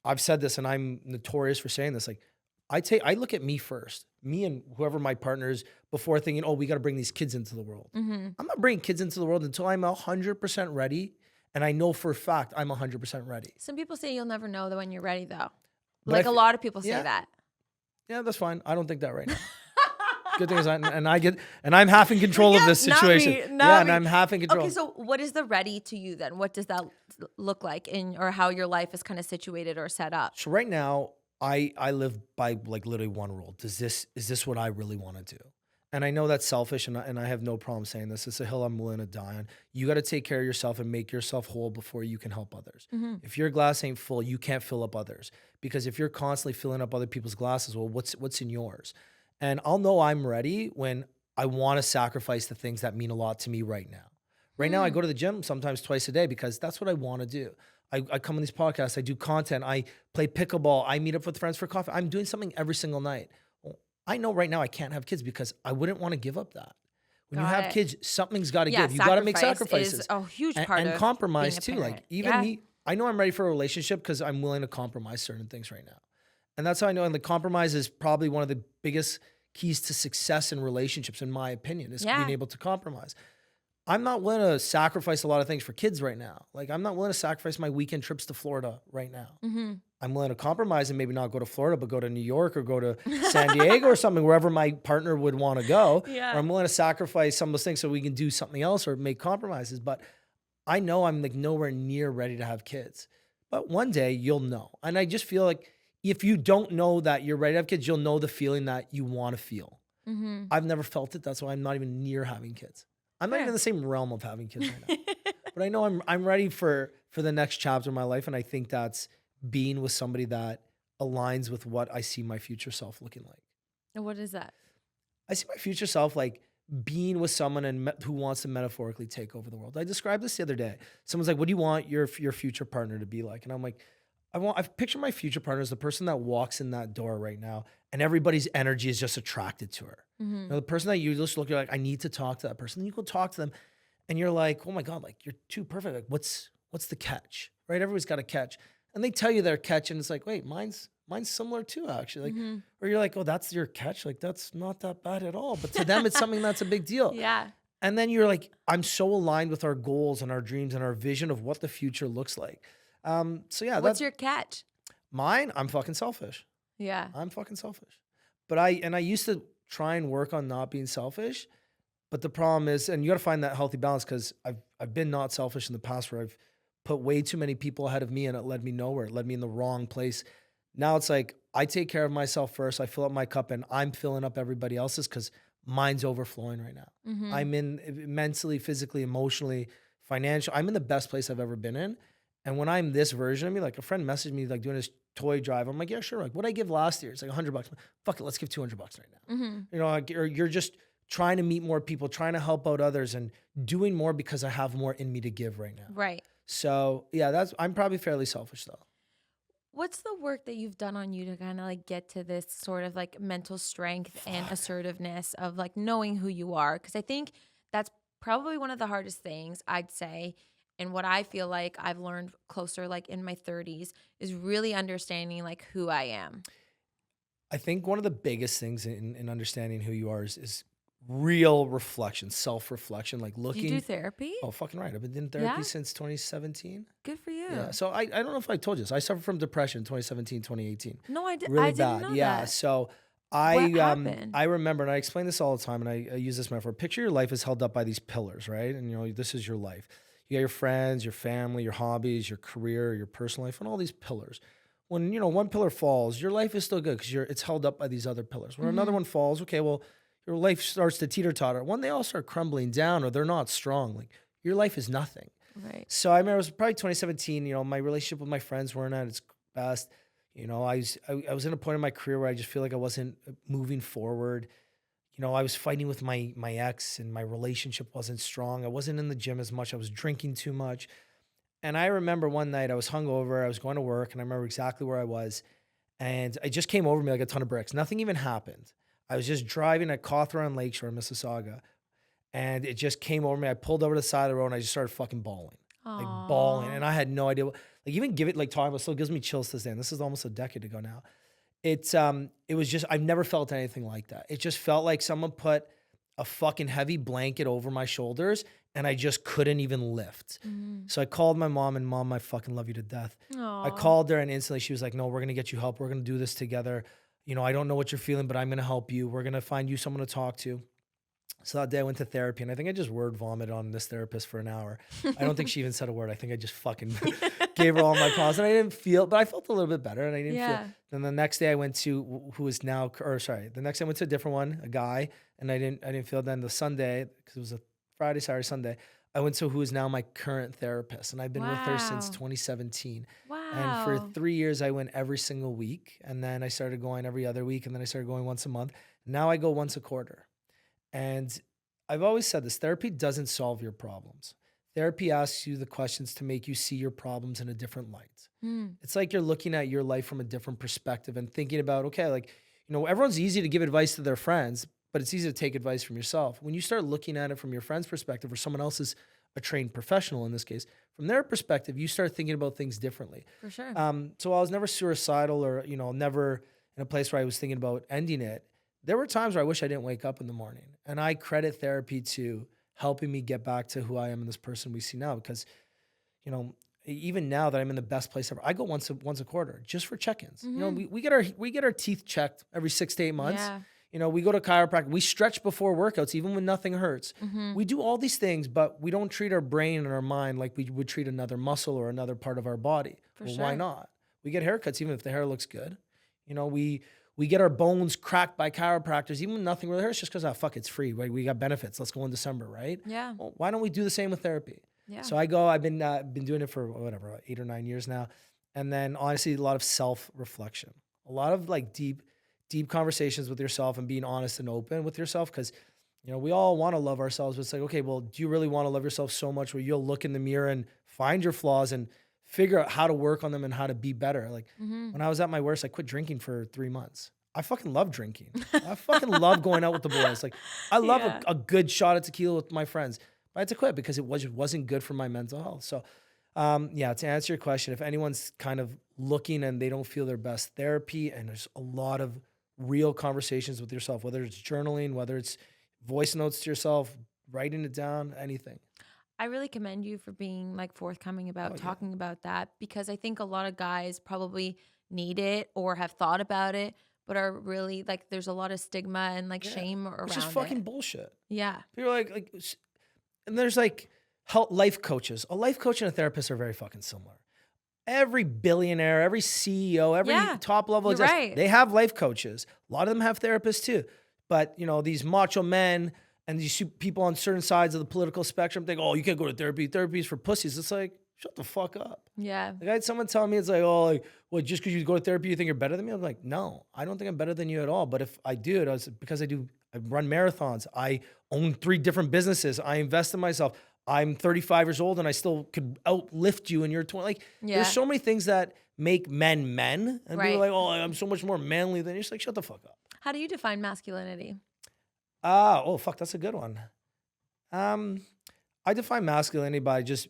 I've said this and I'm notorious for saying this. Like I look at me first, me and whoever my partner is, before thinking, we got to bring these kids into the world. I'm not bringing kids into the world until I'm 100% ready. And I know for a fact I'm 100% ready. Some people say you'll never know when you're ready though. Like a lot of people say that. Yeah, that's fine. I don't think that right now. Good thing is, I'm half in control of this situation. And I'm half in control. Okay, so what is the ready to you then? What does that look like or how your life is kind of situated or set up? So right now, I live by like literally one rule. Is this what I really want to do? And I know that's selfish, and I have no problem saying this. It's a hill I'm willing to die on. You got to take care of yourself and make yourself whole before you can help others. If your glass ain't full, you can't fill up others. Because if you're constantly filling up other people's glasses, well, what's in yours? And I'll know I'm ready when I want to sacrifice the things that mean a lot to me right now. Right now, I go to the gym sometimes twice a day because that's what I want to do. I come on these podcasts, I do content, I play pickleball, I meet up with friends for coffee. I'm doing something every single night. I know right now I can't have kids because I wouldn't want to give up that. When you have kids, something's got to give. You got to make sacrifices. Is a huge part and of compromise being too. Like even me, I know I'm ready for a relationship because I'm willing to compromise certain things right now. And that's how I know. And the compromise is probably one of the biggest keys to success in relationships, in my opinion, is being able to compromise. I'm not willing to sacrifice a lot of things for kids right now. Like I'm not willing to sacrifice my weekend trips to Florida right now. I'm willing to compromise and maybe not go to Florida, but go to New York or go to San Diego or something, wherever my partner would want to go. Or I'm willing to sacrifice some of those things so we can do something else or make compromises. But I know I'm like nowhere near ready to have kids. But one day you'll know. And I just feel like if you don't know that you're ready to have kids, you'll know the feeling that you want to feel. I've never felt it. That's why I'm not even near having kids. I'm not even in the same realm of having kids right now. But I know I'm ready for the next chapter of my life. And I think that's being with somebody that aligns with what I see my future self looking like. And what is that? I see my future self like being with someone who wants to metaphorically take over the world. I described this the other day. Someone's like, what do you want your future partner to be like? And I'm like, I've pictured my future partner as the person that walks in that door right now and everybody's energy is just attracted to her. You know, the person that you just look, you're like, I need to talk to that person. Then you go talk to them and you're like, oh my God, like you're too perfect. Like what's the catch, right? Everybody's got a catch. And they tell you their catch and it's like, wait, mine's mine's similar too, actually. Like, or you're like, oh, that's your catch. Like, that's not that bad at all. But to them, it's something that's a big deal. Yeah. And then you're like, I'm so aligned with our goals and our dreams and our vision of what the future looks like. So yeah, What's that's your catch? mine. I'm fucking selfish. Yeah. I'm fucking selfish. But I used to try and work on not being selfish. But the problem is, and you got to find that healthy balance, because I've been not selfish in the past where I've put way too many people ahead of me and it led me nowhere. It led me in the wrong place. Now it's like I take care of myself first. I fill up my cup and I'm filling up everybody else's because mine's overflowing right now. I'm in mentally, physically, emotionally, financial. I'm in the best place I've ever been in. And when I'm this version of me, like a friend messaged me like doing this toy drive. I'm like, yeah, sure. Like what I give last year? It's like $100. Fuck it. Let's give $200 right now. You know, like, or you're just trying to meet more people, trying to help out others and doing more because I have more in me to give right now. Right. So yeah, I'm probably fairly selfish though. What's the work that you've done on you to kind of like get to this sort of like mental strength and assertiveness of like knowing who you are? Because I think that's probably one of the hardest things, I'd say. And what I feel like I've learned closer, like in my 30s, is really understanding like who I am. I think one of the biggest things in understanding who you are is real reflection, self-reflection, like Do looking. you do therapy? Oh, fucking right. I've been in therapy Yeah? since 2017. Good for you. Yeah. So I don't know if I told you this. I suffered from depression in 2017, 2018. No, I didn't. Really I didn't bad. know Yeah. that. So What happened? I remember, and I explain this all the time, and I use this metaphor. Picture your life is held up by these pillars, right? And you know, this is your life. You got your friends, your family, your hobbies, your career, your personal life, and all these pillars. When you know one pillar falls, your life is still good because it's held up by these other pillars. When another one falls, okay, well, your life starts to teeter-totter. When they all start crumbling down or they're not strong, like your life is nothing. Right. So I remember it was probably 2017, you know, my relationship with my friends weren't at its best. You know, I was in a point in my career where I just feel like I wasn't moving forward. You know, I was fighting with my ex and my relationship wasn't strong. I wasn't in the gym as much. I was drinking too much. And I remember one night I was hungover. I was going to work and I remember exactly where I was. And it just came over me like a ton of bricks. Nothing even happened. I was just driving at Cawthron Lakeshore, Mississauga. And it just came over me. I pulled over to the side of the road and I just started fucking bawling. Like bawling. And I had no idea. Like even give it like talking about it still gives me chills to this day. And this is almost a decade ago now. It was just, I've never felt anything like that. It just felt like someone put a fucking heavy blanket over my shoulders and I just couldn't even lift. So I called my mom and mom, I fucking love you to death. I called her and instantly she was like, no, we're going to get you help. We're going to do this together. You know, I don't know what you're feeling, but I'm going to help you. We're going to find you someone to talk to. So that day I went to therapy and I think I just word vomited on this therapist for an hour. I don't think she even said a word. I think I just fucking gave her all my problems and I didn't feel, but I felt a little bit better and I didn't feel. Then the next day I went to the next day I went to a different one, a guy, and I didn't feel. Then the Sunday, because it was a Friday, Saturday, Sunday, I went to who is now my current therapist and I've been with her since 2017. Wow. And for 3 years I went every single week and then I started going every other week and then I started going once a month. Now I go once a quarter. And I've always said this, therapy doesn't solve your problems. Therapy asks you the questions to make you see your problems in a different light. It's like you're looking at your life from a different perspective and thinking about, okay, like, you know, everyone's easy to give advice to their friends, but it's easy to take advice from yourself. When you start looking at it from your friend's perspective or someone else is a trained professional in this case, from their perspective, you start thinking about things differently. For sure. So I was never suicidal or, you know, never in a place where I was thinking about ending it. There were times where I wish I didn't wake up in the morning. And I credit therapy to helping me get back to who I am and this person we see now. Because, you know, even now that I'm in the best place ever, I go once a quarter just for check-ins. You know, we get our teeth checked every 6 to 8 months. Yeah. You know, we go to chiropractic. We stretch before workouts, even when nothing hurts. We do all these things, but we don't treat our brain and our mind like we would treat another muscle or another part of our body. Why not? We get haircuts even if the hair looks good. You know, we get our bones cracked by chiropractors, even when nothing really hurts, just because, fuck, it's free. Right? We got benefits. Let's go in December, right? Yeah. Well, why don't we do the same with therapy? Yeah. So I've been doing it for whatever, 8 or 9 years now. And then honestly, a lot of self-reflection, a lot of like deep conversations with yourself and being honest and open with yourself. Cause you know, we all want to love ourselves, but it's like, okay, well, do you really want to love yourself so much where you'll look in the mirror and find your flaws and figure out how to work on them and how to be better? Like when I was at my worst, I quit drinking for 3 months. I fucking love drinking. I fucking love going out with the boys. Like I love a good shot of tequila with my friends. But I had to quit because it wasn't good for my mental health. So, to answer your question, if anyone's kind of looking and they don't feel their best therapy. And there's a lot of real conversations with yourself, whether it's journaling, whether it's voice notes to yourself, writing it down, anything. I really commend you for being like forthcoming about talking about that, because I think a lot of guys probably need it or have thought about it, but are really like, there's a lot of stigma and like shame around It's just fucking bullshit. Yeah. People are like, and there's like life coaches. A life coach and a therapist are very fucking similar. Every billionaire, every CEO, every top level executive, they have life coaches. A lot of them have therapists too. But, you know, these macho men and these people on certain sides of the political spectrum think, oh, you can't go to therapy. Therapy is for pussies. It's like, shut the fuck up. Yeah. Like I had someone tell me, it's like, oh, like, well, just because you go to therapy, you think you're better than me? I'm like, no, I don't think I'm better than you at all. But if I do it, it's because I run marathons. I own 3 different businesses. I invest in myself. I'm 35 years old and I still could outlift you and you're 20. Like, there's so many things that make men men. And people are like, oh, I'm so much more manly than you. It's like, shut the fuck up. How do you define masculinity? Oh, fuck, that's a good one. I define masculinity by just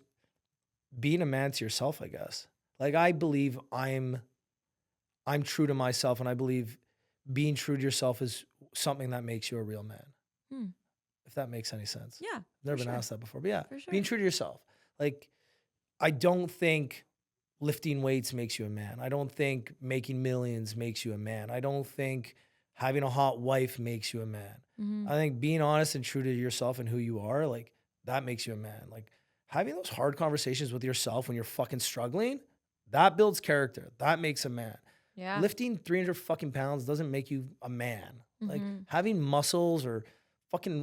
being a man to yourself, I guess. Like, I believe I'm true to myself, and I believe being true to yourself is something that makes you a real man. If that makes any sense. Yeah. Never been asked that before, but yeah, sure. Being true to yourself. Like, I don't think lifting weights makes you a man. I don't think making millions makes you a man. I don't think having a hot wife makes you a man. I think being honest and true to yourself and who you are, like, that makes you a man. Like, having those hard conversations with yourself when you're fucking struggling, that builds character. That makes a man. Yeah. Lifting 300 fucking pounds doesn't make you a man. Like, having muscles or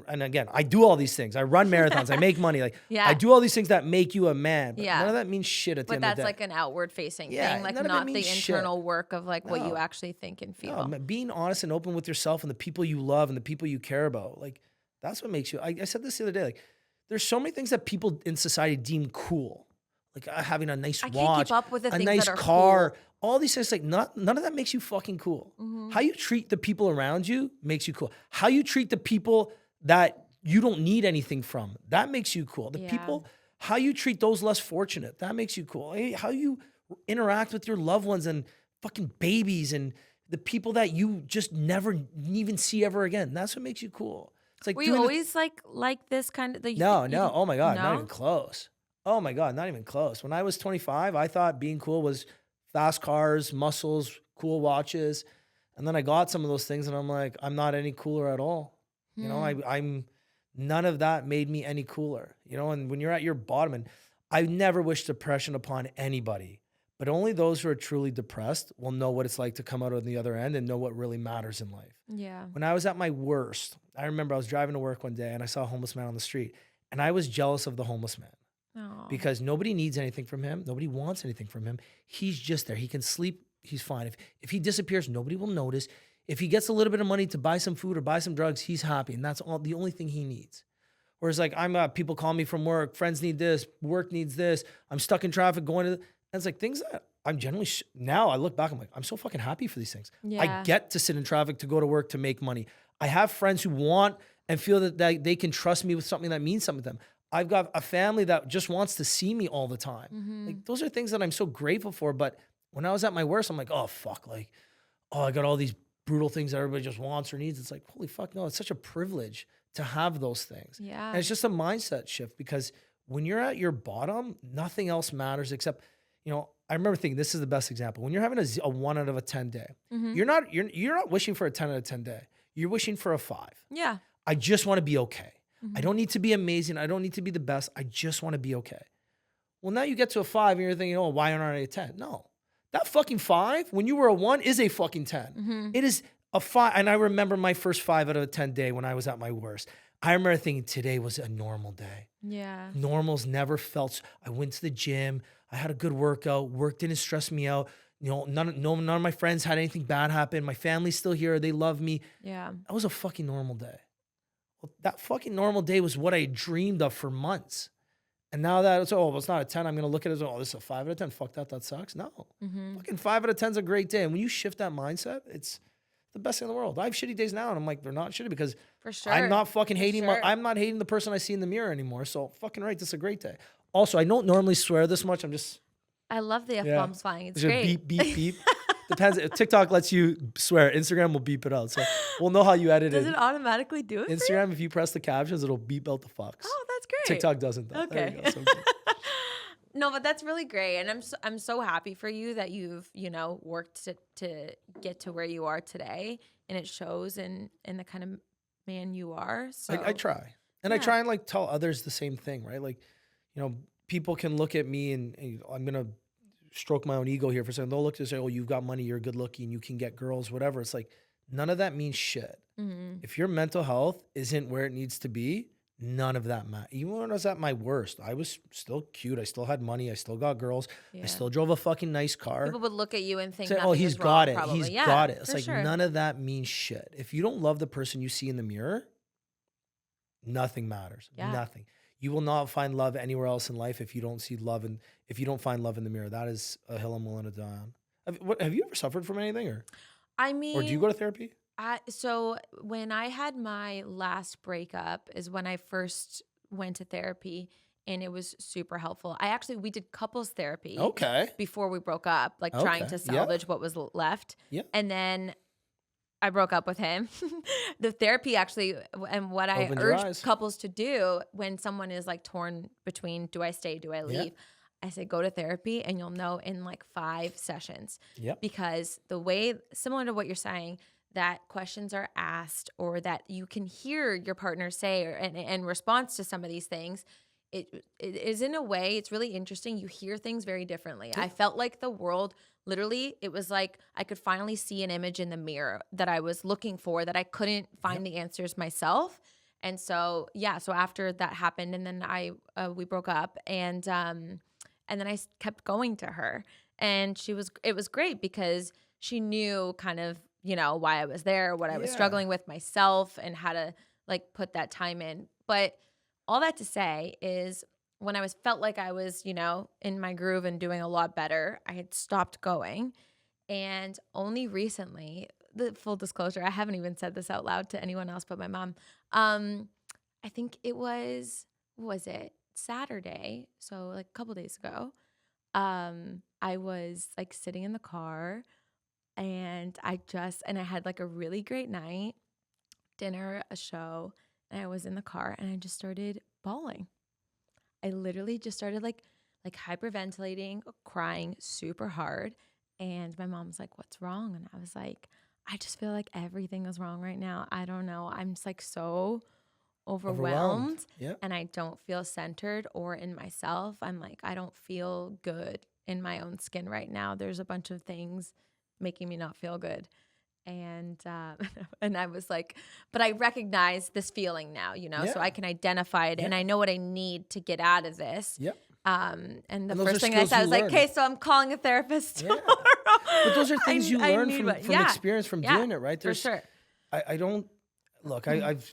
and again, I do all these things. I run marathons. I make money. Like, I do all these things that make you a man. But none of that means shit at the end of the day. But that's like an outward facing thing, like not the internal work of like what you actually think and feel. No, being honest and open with yourself and the people you love and the people you care about. Like, that's what makes you. I said this the other day. Like, there's so many things that people in society deem cool. Like having a nice watch, can't keep up with the a things nice that are car, cool. All these things. Like, none of that makes you fucking cool. How you treat the people around you makes you cool. How you treat the people that you don't need anything from, that makes you cool. The people, how you treat those less fortunate, that makes you cool. How you interact with your loved ones and fucking babies and the people that you just never even see ever again, that's what makes you cool. It's like, were you always like this kind of? No. Oh my God, not even close. Oh my God, not even close. When I was 25, I thought being cool was fast cars, muscles, cool watches. And then I got some of those things and I'm like, I'm not any cooler at all. You know, I'm none of that made me any cooler, you know? And when you're at your bottom, and I never wish depression upon anybody, but only those who are truly depressed will know what it's like to come out on the other end and know what really matters in life. Yeah. When I was at my worst, I remember I was driving to work one day and I saw a homeless man on the street and I was jealous of the homeless man. Aww. Because nobody needs anything from him. Nobody wants anything from him. He's just there. He can sleep. He's fine. If he disappears, nobody will notice. If he gets a little bit of money to buy some food or buy some drugs, he's happy. And that's the only thing he needs. Whereas like people call me from work, friends need this, work needs this. I'm stuck in traffic going to, and it's like things that I'm generally, now I look back, I'm like, I'm so fucking happy for these things. Yeah. I get to sit in traffic to go to work to make money. I have friends who want and feel that they can trust me with something that means something to them. I've got a family that just wants to see me all the time. Like those are things that I'm so grateful for. But when I was at my worst, I'm like, oh, fuck. Like, oh, I got all these brutal things that everybody just wants or needs. It's like, holy fuck, no, it's such a privilege to have those things. Yeah. And it's just a mindset shift because when you're at your bottom, nothing else matters except, you know, I remember thinking this is the best example. When you're having a 1 out of a 10 day, you're not wishing for a 10 out of 10 day. You're wishing for a 5. Yeah. I just want to be okay. I don't need to be amazing. I don't need to be the best. I just want to be okay. Well, now you get to a 5 and you're thinking, oh, why aren't I a 10? No. That fucking 5, when you were a 1, is a fucking 10. It is a 5. And I remember my first 5 out of a 10 day when I was at my worst. I remember thinking today was a normal day. Yeah. Normals never felt. I went to the gym. I had a good workout. Work didn't stress me out. You know, none of my friends had anything bad happen. My family's still here. They love me. Yeah. That was a fucking normal day. Well, that fucking normal day was what I dreamed of for months. And now that it's, oh, well, it's not a 10, I'm going to look at it as, oh, this is a 5 out of 10. Fuck that sucks. No. Fucking 5 out of 10 is a great day. And when you shift that mindset, it's the best thing in the world. I have shitty days now, and I'm like, they're not shitty because for sure. I'm not fucking hating I'm not hating the person I see in the mirror anymore. So fucking right, this is a great day. Also, I don't normally swear this much. I'm just I love the F-bombs flying. It's There's a great. beep, beep, beep. Depends. If TikTok lets you swear, Instagram will beep it out. So we'll know how you edit Does it. it automatically do it for you? Instagram, if you press the captions, it'll beep out the fucks. Oh, that's great. TikTok doesn't though. There Okay. you go. So good. No, but that's really great, and I'm so happy for you that you've worked to get to where you are today, and it shows in the kind of man you are. So I try, and I try and like tell others the same thing, right? Like, people can look at me and I'm gonna stroke my own ego here for a second. They'll look to say, "Oh, you've got money, you're good looking, you can get girls, whatever." It's like none of that means shit. If your mental health isn't where it needs to be, none of that matters. Even when I was at my worst, I was still cute. I still had money. I still got girls. I still drove a fucking nice car. People would look at you and think, Say, nothing he's is got wrong, it. probably. He's Yeah, got it. It's for like sure. none of that means shit. If you don't love the person you see in the mirror, nothing matters. Yeah. Nothing. You will not find love anywhere else in life if you don't see love and if you don't find love in the mirror. That is a hill I'm willing to die on. Have you ever suffered from anything, or do you go to therapy? So when I had my last breakup is when I first went to therapy, and it was super helpful. We did couples therapy. Okay. Before we broke up, like trying to salvage what was left. Yeah. And then I broke up with him. The therapy actually, and what I Opened your eyes. urge couples to do when someone is like torn between, do I stay, do I leave? I say, go to therapy and you'll know in like 5 sessions. Yep. Because the way, similar to what you're saying, that questions are asked or that you can hear your partner say in response to some of these things, it is in a way, it's really interesting. You hear things very differently. I felt like the world, literally, it was like I could finally see an image in the mirror that I was looking for, that I couldn't find the answers myself. And so, so after that happened, and then we broke up, and then I kept going to her, and it was great because she knew kind of, why I was there, what I was struggling with myself, and how to like put that time in. But all that to say is when I felt like I was, in my groove and doing a lot better, I had stopped going. And only recently, the full disclosure, I haven't even said this out loud to anyone else but my mom. I think it was Saturday? So like a couple days ago. I was like sitting in the car, and I had like a really great night, dinner, a show, and I was in the car and I just started bawling. I literally just started like hyperventilating, crying super hard. And my mom's like, "What's wrong?" And I was like, "I just feel like everything is wrong right now. I don't know. I'm just like so overwhelmed. And I don't feel centered or in myself. I'm like, I don't feel good in my own skin right now. There's a bunch of things making me not feel good." And and I was like, but I recognize this feeling now, so I can identify it and I know what I need to get out of this. Yep. And the first thing I said was like, "Okay, so I'm calling a therapist tomorrow." But those are things you learn from experience, from doing it, right? For sure. I don't look.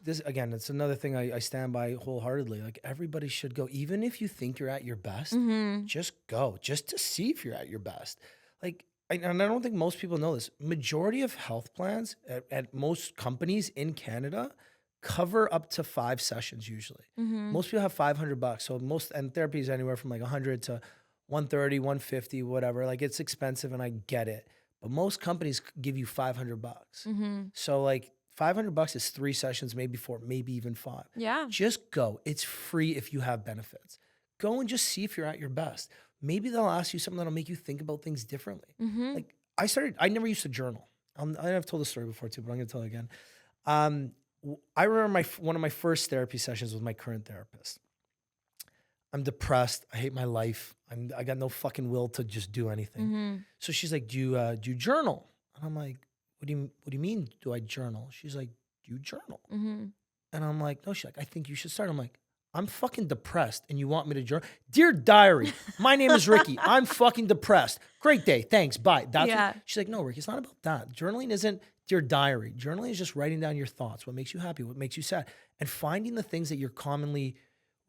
This again. It's another thing I stand by wholeheartedly. Like everybody should go, even if you think you're at your best. Just go, just to see if you're at your best. Like. And I don't think most people know this. Majority of health plans at most companies in Canada cover up to 5 sessions usually. Most people have $500. So and therapy is anywhere from like 100 to 130, 150, whatever. Like it's expensive and I get it. But most companies give you $500. So like $500 is 3 sessions, maybe 4, maybe even 5. Yeah. Just go. It's free if you have benefits. Go and just see if you're at your best. Maybe they'll ask you something that'll make you think about things differently. Like I never used to journal. I've told this story before too, but I'm going to tell it again. I remember one of my first therapy sessions with my current therapist. I'm depressed. I hate my life. I got no fucking will to just do anything. So she's like, do you journal? And I'm like, what do you mean? Do I journal? She's like, do you journal? And I'm like, no. She's like, I think you should start. I'm like, I'm fucking depressed and you want me to journal? Dear diary, my name is Ricky. I'm fucking depressed. Great day. Thanks. Bye. She's like, no, Ricky, it's not about that. Journaling isn't dear diary. Journaling is just writing down your thoughts, what makes you happy, what makes you sad, and finding the things that you're commonly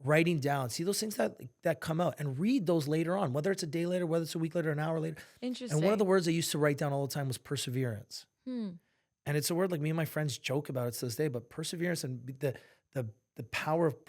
writing down. See those things that come out and read those later on, whether it's a day later, whether it's a week later, an hour later. Interesting. And one of the words I used to write down all the time was perseverance. And it's a word like me and my friends joke about it to this day, but perseverance and the power of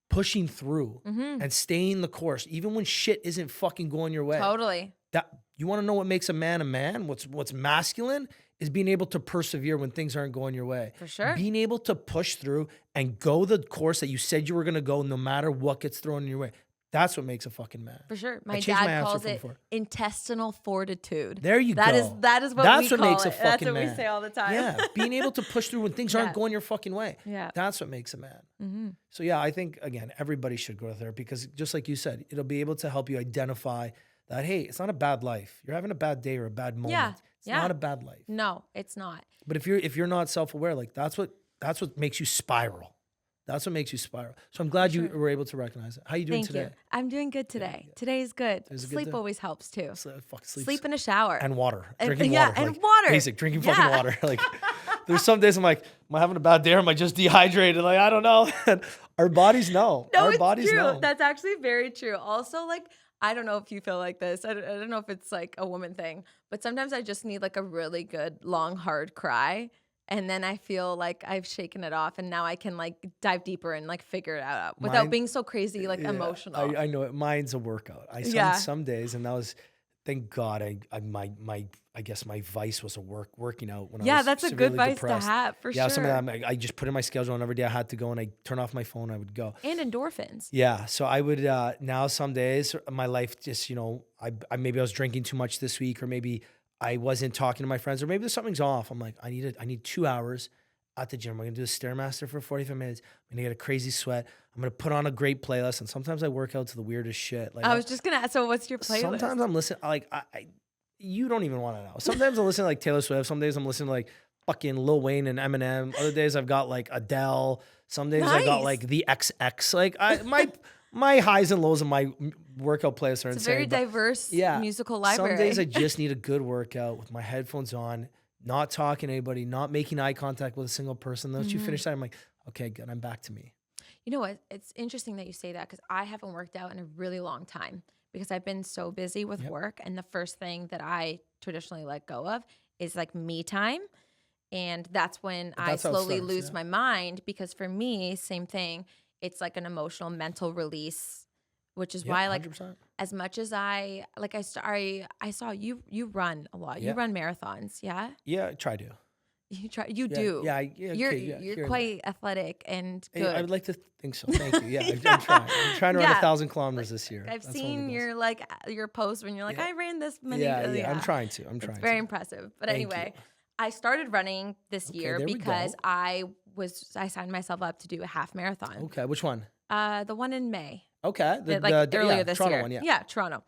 pushing through and staying the course, even when shit isn't fucking going your way. Totally. That you want to know what makes a man a man? What's masculine is being able to persevere when things aren't going your way. For sure. Being able to push through and go the course that you said you were going to go, no matter what gets thrown in your way. That's what makes a fucking man. For sure. My changed my dad answer calls from it before. intestinal fortitude. There you That go. is what That's we what call makes a it. fucking That's what man. we say all the time. Yeah, being able to push through when things aren't Yeah. going your fucking way. Yeah. That's what makes a man. So yeah, I think, again, everybody should go to therapy because just like you said, it'll be able to help you identify that, hey, it's not a bad life. You're having a bad day or a bad moment. Yeah. It's not a bad life. No, it's not. But if you're not self-aware, like that's what makes you spiral. That's what makes you spiral. So I'm glad you were able to recognize it. How are you doing Thank today? you. I'm doing good today. Yeah. Today is good. Today's a good Sleep day. always helps too. Sleep Sleep in a shower. and water. And- Drinking yeah, water. and like, water. Basic. Drinking Yeah. fucking water. Like there's some days I'm like, am I having a bad day or am I just dehydrated? Like, I don't know. Our bodies know. No, Our it's bodies true. know. That's actually very true. Also, like, I don't know if you feel like this. I don't know if it's like a woman thing, but sometimes I just need like a really good, long, hard cry. And then I feel like I've shaken it off and now I can like dive deeper and like figure it out without Mine- being so crazy, like Yeah, emotional. I know it. Mine's a workout. Yeah. Some days, and that was, thank God, I guess my vice was working out when I Yeah, was that's a good severely vice depressed. to have for Yeah, sure. some of them I just put in my schedule, and every day I had to go, and I turn off my phone, I would go. And endorphins. Yeah, so I would now some days my life just I maybe I was drinking too much this week, or maybe I wasn't talking to my friends, or maybe there's something's off. I'm like I need 2 hours at the gym. We're gonna do a Stairmaster for 45 minutes. I'm gonna get a crazy sweat. I'm gonna put on a great playlist, and sometimes I work out to the weirdest shit. Like I was just gonna ask, so what's your playlist? sometimes I'm listening like you don't even want to know. Sometimes I'm listening to like Taylor Swift. Some days I'm listening to like fucking Lil Wayne and Eminem. Other days I've got like Adele. Some days I got Nice. like the XX. Like my highs and lows of my workout playlists are It's a insane. very but diverse musical library. Some days I just need a good workout with my headphones on, not talking to anybody, not making eye contact with a single person. Once you finish that, I'm like, okay, good. I'm back to me. You know what? It's interesting that you say that because I haven't worked out in a really long time because I've been so busy with work. And the first thing that I traditionally let go of is like me time. And that's when I that's how it slowly starts, lose yeah. my mind because for me, same thing. It's like an emotional mental release, which is why like 100%. as much as I saw you run a lot. You Yeah. run marathons, yeah? Yeah, try to. You do. Yeah, You're okay, yeah, here you're and quite athletic and there. good. I would like to think so. Thank you. Yeah, I'm trying. I'm trying to run Yeah. 1,000 kilometers this year. I've That's one of the seen goals. your posts when you're like, Yeah. I ran this many. Yeah, I'm trying to. It's very impressive. But Thank anyway, you. I started running this year there we because go. I signed myself up to do a half marathon. Okay, which one? The one in May. Okay, Earlier this Toronto year. one, yeah. Yeah, Toronto.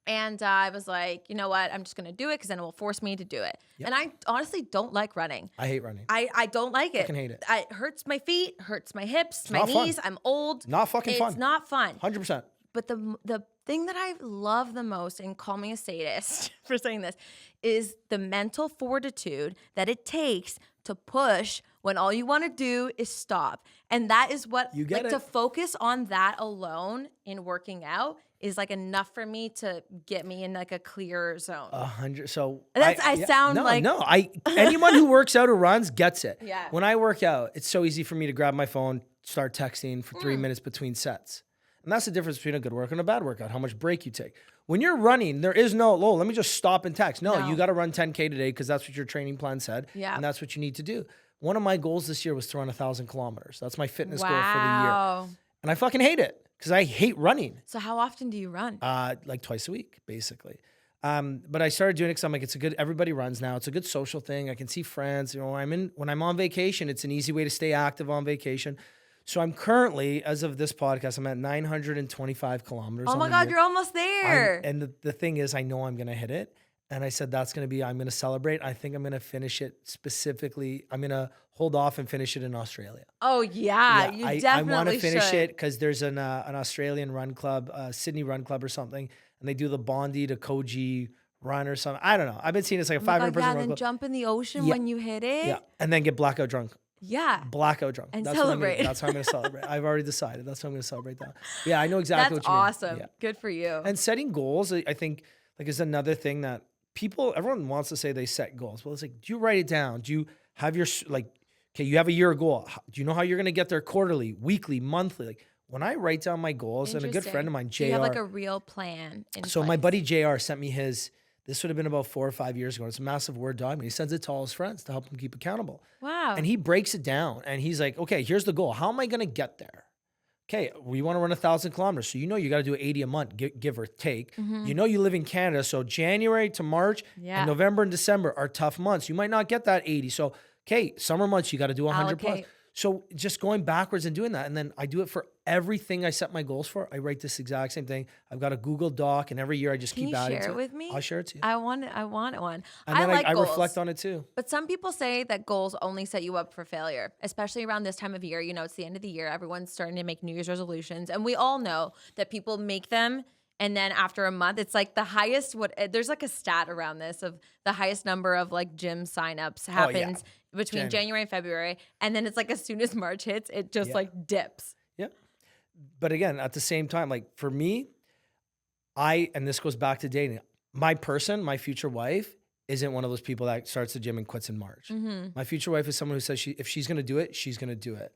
And I was like, you know what? I'm just going to do it because then it will force me to do it. Yep. And I honestly don't like running. I hate running. I don't like it. Fucking hate it. It hurts my feet, hurts my hips, my not fun. knees. I'm old. Not fucking fun. It's not fun. 100%. But the thing that I love the most, and call me a sadist for saying this, is the mental fortitude that it takes to push when all you want to do is stop. And that is what You get to it. focus on that alone in working out is like enough for me to get me in like a clear zone. 100. So I sound like- anyone who works out or runs gets it. Yeah. When I work out, it's so easy for me to grab my phone, start texting for 3 minutes between sets. And that's the difference between a good workout and a bad workout, how much break you take. When you're running, there is no, let me just stop and text. No. You got to run 10K today because that's what your training plan said. Yeah. And that's what you need to do. One of my goals this year was to run 1,000 kilometers. That's my fitness goal for the year. Wow. And I fucking hate it because I hate running. So how often do you run? Like twice a week, basically. But I started doing it because I'm like, everybody runs now. It's a good social thing. I can see friends. You know, when I'm on vacation, it's an easy way to stay active on vacation. So I'm currently, as of this podcast, I'm at 925 kilometers. Oh my God, you're almost there. And the thing is, I know I'm going to hit it. And I said, I'm going to celebrate. I think I'm going to finish it specifically. I'm going to hold off and finish it in Australia. Oh yeah, you I definitely want to finish should. it because there's an Australian run club, Sydney Run Club or something, and they do the Bondi to Koji run or something. I don't know. I've been seeing it's like a 500 person Yeah, run then club. jump in the ocean Yeah. when you hit it. Yeah, and then get blackout drunk. Yeah. Blackout drunk. And That's celebrate. That's how I'm going to celebrate. I've already decided. That's how I'm going to celebrate that. Yeah, I know exactly That's what you mean. awesome. Yeah. Good for you. And setting goals, I think, like, is another thing that everyone wants to say they set goals. Well, it's like, do you write it down? Do you have your, like, okay, you have a year goal. Do you know how you're going to get there quarterly, weekly, monthly? Like, when I write down my goals, and a good friend of mine, JR. So you have like a real plan in So place. my buddy JR sent me this would have been about 4 or 5 years ago. It's a massive Word document. He sends it to all his friends to help him keep accountable. Wow. And he breaks it down and he's like, okay, here's the goal. How am I going to get there? Okay, we want to run 1,000 kilometers. So you got to do 80 a month, give or take. You live in Canada. So January to March and November and December are tough months. You might not get that 80. So, okay, summer months, you got to do 100 plus. So just going backwards and doing that. And then I do it for everything I set my goals for. I write this exact same thing. I've got a Google Doc and every year I just keep adding to it. Can you share it with me? I'll share it to you. I want one. And then I I reflect on it too. But some people say that goals only set you up for failure, especially around this time of year. It's the end of the year. Everyone's starting to make New Year's resolutions. And we all know that people make them. And then after a month, it's like the highest, there's like a stat around this of the highest number of like gym signups happens between January and February. And then it's like as soon as March hits, it just like dips. Yeah. But again, at the same time, like for me, and this goes back to dating, my future wife isn't one of those people that starts the gym and quits in March. My future wife is someone who says if she's going to do it, she's going to do it.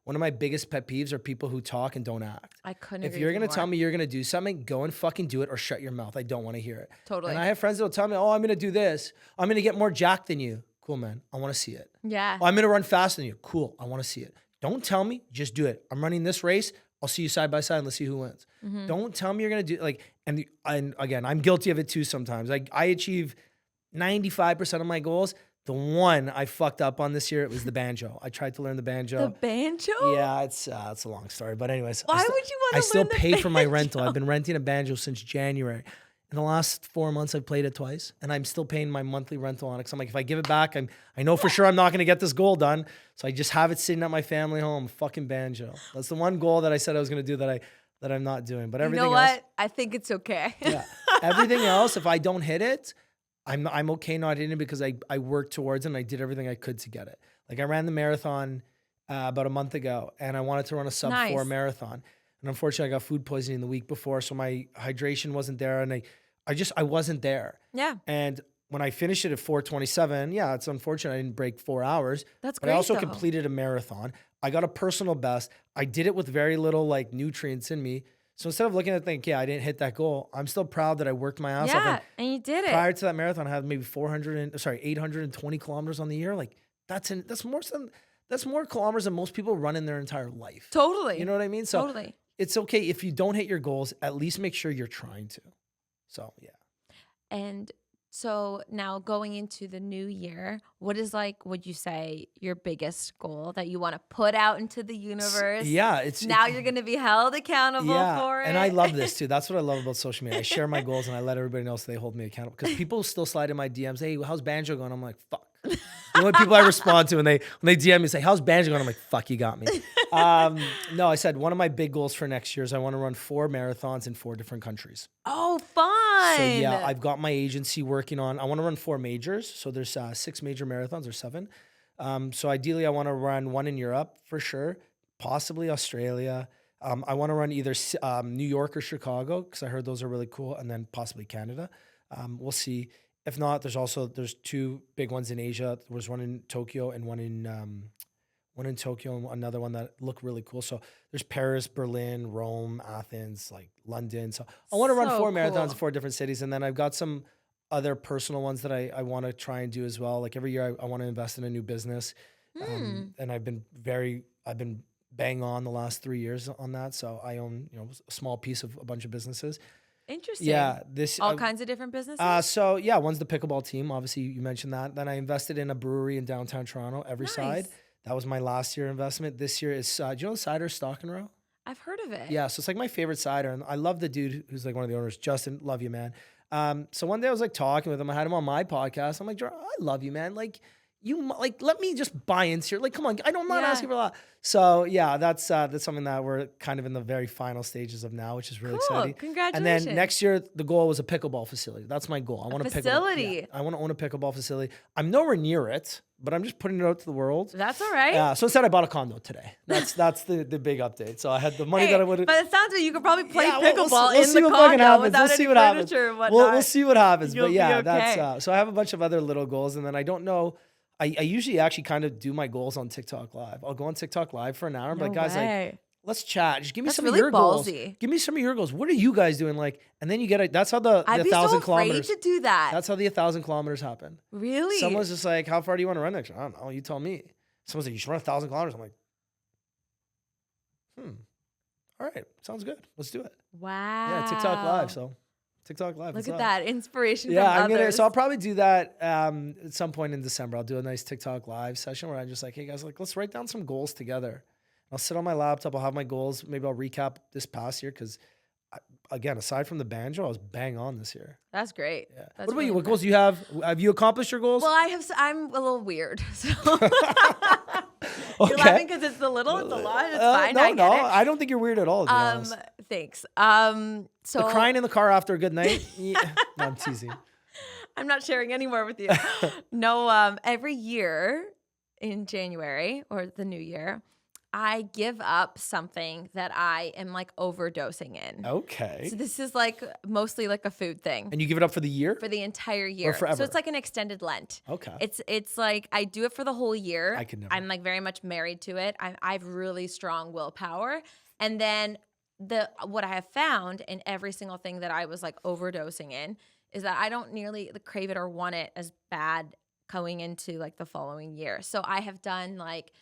One of my biggest pet peeves are people who talk and don't act. I couldn't If you're going to tell me you're going to do something, go and fucking do it or shut your mouth. I don't want to hear it. Totally. And I have friends that will tell me, oh, I'm going to do this. I'm going to get more jacked than you. Cool, man. I want to see it. Yeah. Oh, I'm going to run faster than you. Cool. I want to see it. Don't tell me. Just do it. I'm running this race. I'll see you side by side and let's see who wins. Don't tell me you're going to do and again, I'm guilty of it too sometimes. I achieve 95% of my goals. The one I fucked up on this year, it was the banjo. I tried to learn the banjo. The banjo? Yeah, it's a long story. But anyways. Why would you want to learn I still the pay banjo? for my rental. I've been renting a banjo since January. In the last 4 months, I've played it twice. And I'm still paying my monthly rental on it. Because I'm like, if I give it back, I know for sure I'm not going to get this goal done. So I just have it sitting at my family home. Fucking banjo. That's the one goal that I said I was going to do that I'm not doing. But everything else. You know what? I think it's okay. Yeah. Everything else, if I don't hit it, I'm okay not hitting it because I worked towards it and I did everything I could to get it. Like I ran the marathon about a month ago and I wanted to run a sub 4 marathon. And unfortunately I got food poisoning the week before. So my hydration wasn't there and I wasn't there. Yeah. And when I finished it at 4:27, it's unfortunate I didn't break 4 hours. That's but great. I also completed a marathon. I got a personal best. I did it with very little like nutrients in me. So instead of looking at thinking, I didn't hit that goal, I'm still proud that I worked my ass off. And you did it. Prior to that marathon, I had maybe 820 kilometers on the year. Like that's more kilometers than most people run in their entire life. Totally. You know what I mean? So totally. It's okay if you don't hit your goals, at least make sure you're trying to. So, yeah. And so now going into the new year, what is would you say your biggest goal that you want to put out into the universe? Yeah. You're going to be held accountable for it. And I love this too. That's what I love about social media. I share my goals and I let everybody know so they hold me accountable. Because people still slide in my DMs, hey, how's banjo going? I'm like, fuck. The only people I respond to when they DM me say, how's banjo going? I'm like, fuck, you got me. No, I said one of my big goals for next year is I want to run 4 marathons in 4 different countries. Oh, fun. So yeah, I've got my agency working on, I want to run 4 majors. So there's 6 major marathons or 7. So ideally I want to run 1 in Europe for sure, possibly Australia. I want to run either New York or Chicago because I heard those are really cool, and then possibly Canada. We'll see. If not, there's 2 big ones in Asia. There was one in Tokyo and one in Tokyo and another one that looked really cool. So there's Paris, Berlin, Rome, Athens, like London. So I want to run 4 marathons in 4 different cities. And then I've got some other personal ones that I want to try and do as well. Like every year I want to invest in a new business. And I've been bang on the last 3 years on that. So I own, a small piece of a bunch of businesses. Interesting. Yeah. All kinds of different businesses? One's the pickleball team. Obviously, you mentioned that. Then I invested in a brewery in downtown Toronto, Everyside. That was my last year investment. This year is, do you know the cider Stock and Row? I've heard of it. Yeah, so it's like my favorite cider. And I love the dude who's like one of the owners. Justin, love you, man. So one day I was like talking with him. I had him on my podcast. I'm like, I love you, man. Like, let me just buy into your, come on, I'm not asking for a lot. So yeah, that's something that we're kind of in the very final stages of now, which is really exciting. Congratulations. And then next year, the goal was a pickleball facility. That's my goal. I want a facility. I want to own a pickleball facility. I'm nowhere near it, but I'm just putting it out to the world. That's all right. Yeah. So instead I bought a condo today. That's the big update. So I had the money that I would have. But it sounds like you could probably play pickleball we'll in the condo without any happens. furniture and whatnot. We'll see what happens. You'll but yeah, be okay. that's so I have a bunch of other little goals, and then I don't know. I usually actually kind of do my goals on TikTok Live. I'll go on TikTok Live for an hour. I'm like, guys, let's chat. Just give me That's some really of your goals. ballsy. Give me some of your goals. What are you guys doing? Like, and then you get it. That's how the I'd be 1,000 so kilometers. afraid to do that. That's how the 1,000 kilometers happen. Really? Someone's just like, how far do you want to run next year? I don't know. You tell me. Someone's like, you should run 1,000 kilometers. I'm like, all right, sounds good. Let's do it. Wow. Yeah, TikTok live. So TikTok live. Look what's at up? that inspiration Yeah, from I'm gonna. others. So I'll probably do that at some point in December. I'll do a nice TikTok live session where I'm just like, hey guys, like let's write down some goals together. I'll sit on my laptop. I'll have my goals. Maybe I'll recap this past year because, again, aside from the banjo, I was bang on this year. That's great. Yeah. That's What about really you? What goals do you have? Have you accomplished your goals? Well, I'm a little weird. So Okay. you're laughing because it's a little, it's a lot. It's fine. No, I get it. I don't think you're weird at all. To be honest. Thanks. So The crying in the car after a good night. Yeah. No, I'm teasing. I'm not sharing any more with you. No, every year in January or the new year, I give up something that I am like overdosing in. Okay. So this is like mostly like a food thing. And you give it up for the year? For the entire year. forever? So it's like an extended Lent. Okay. It's like I do it for the whole year. I could never. I'm like very much married to it. I've really strong willpower. And then what I have found in every single thing that I was like overdosing in is that I don't nearly crave it or want it as bad going into like the following year. So I have done like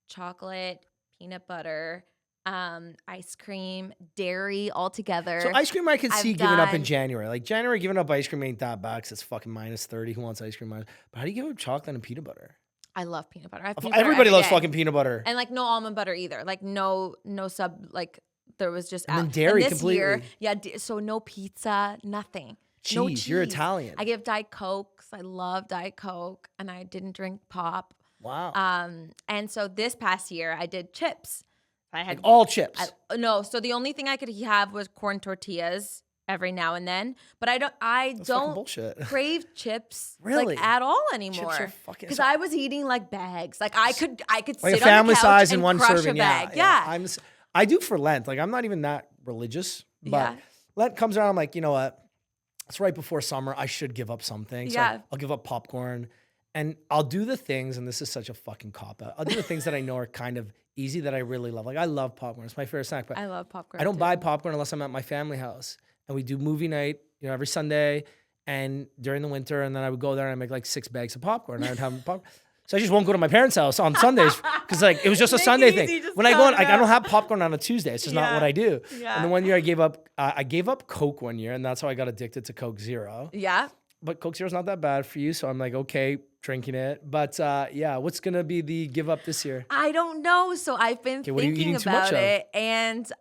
chocolate, peanut butter, ice cream, dairy all together. So ice cream I could see giving up in done- January. Like January giving up ice cream ain't that bad because it's fucking -30. Who wants ice cream? But how do you give up chocolate and peanut butter? I love peanut butter. I have peanut butter Everybody every loves day. fucking peanut butter. And like no almond butter either. Like no sub, like there was just And then out. dairy this year, completely. yeah. So no pizza, nothing. No Cheese. You're cheese. Italian. I give Diet Cokes. I love Diet Coke, and I didn't drink pop. Wow. And so this past year I did chips. I had Like all chips. no. So the only thing I could have was corn tortillas every now and then. But I That's fucking don't bullshit. crave chips Really? like at all Chips anymore. are fucking. Because I was eating like bags. Like I could like sit a on the family couch size in and one crush serving. a bag. Yeah. I do for Lent. Like I'm not even that religious, but Yeah. Lent comes around. I'm like, you know what? It's right before summer. I should give up something. So Yeah. I'll give up popcorn, and I'll do the things. And this is such a fucking cop out. I'll do the things that I know are kind of easy that I really love. Like I love popcorn. It's my favorite snack. But I love popcorn. I don't too. buy popcorn unless I'm at my family house, and we do movie night, every Sunday and during the winter. And then I would go there and I make like 6 bags of popcorn. And I would have popcorn. So I just won't go to my parents' house on Sundays because like it was just a Make it Sunday easy, thing. just When I go, cut like it I don't out. have popcorn on a Tuesday. It's just not what Yeah. I do. Yeah. And the one year I gave up Coke one year, and that's how I got addicted to Coke Zero. Yeah. But Coke Zero's not that bad for you, so I'm like okay drinking it. But yeah, what's gonna be the give up this year? I don't know. So I've been what are you thinking eating too much about of? it, and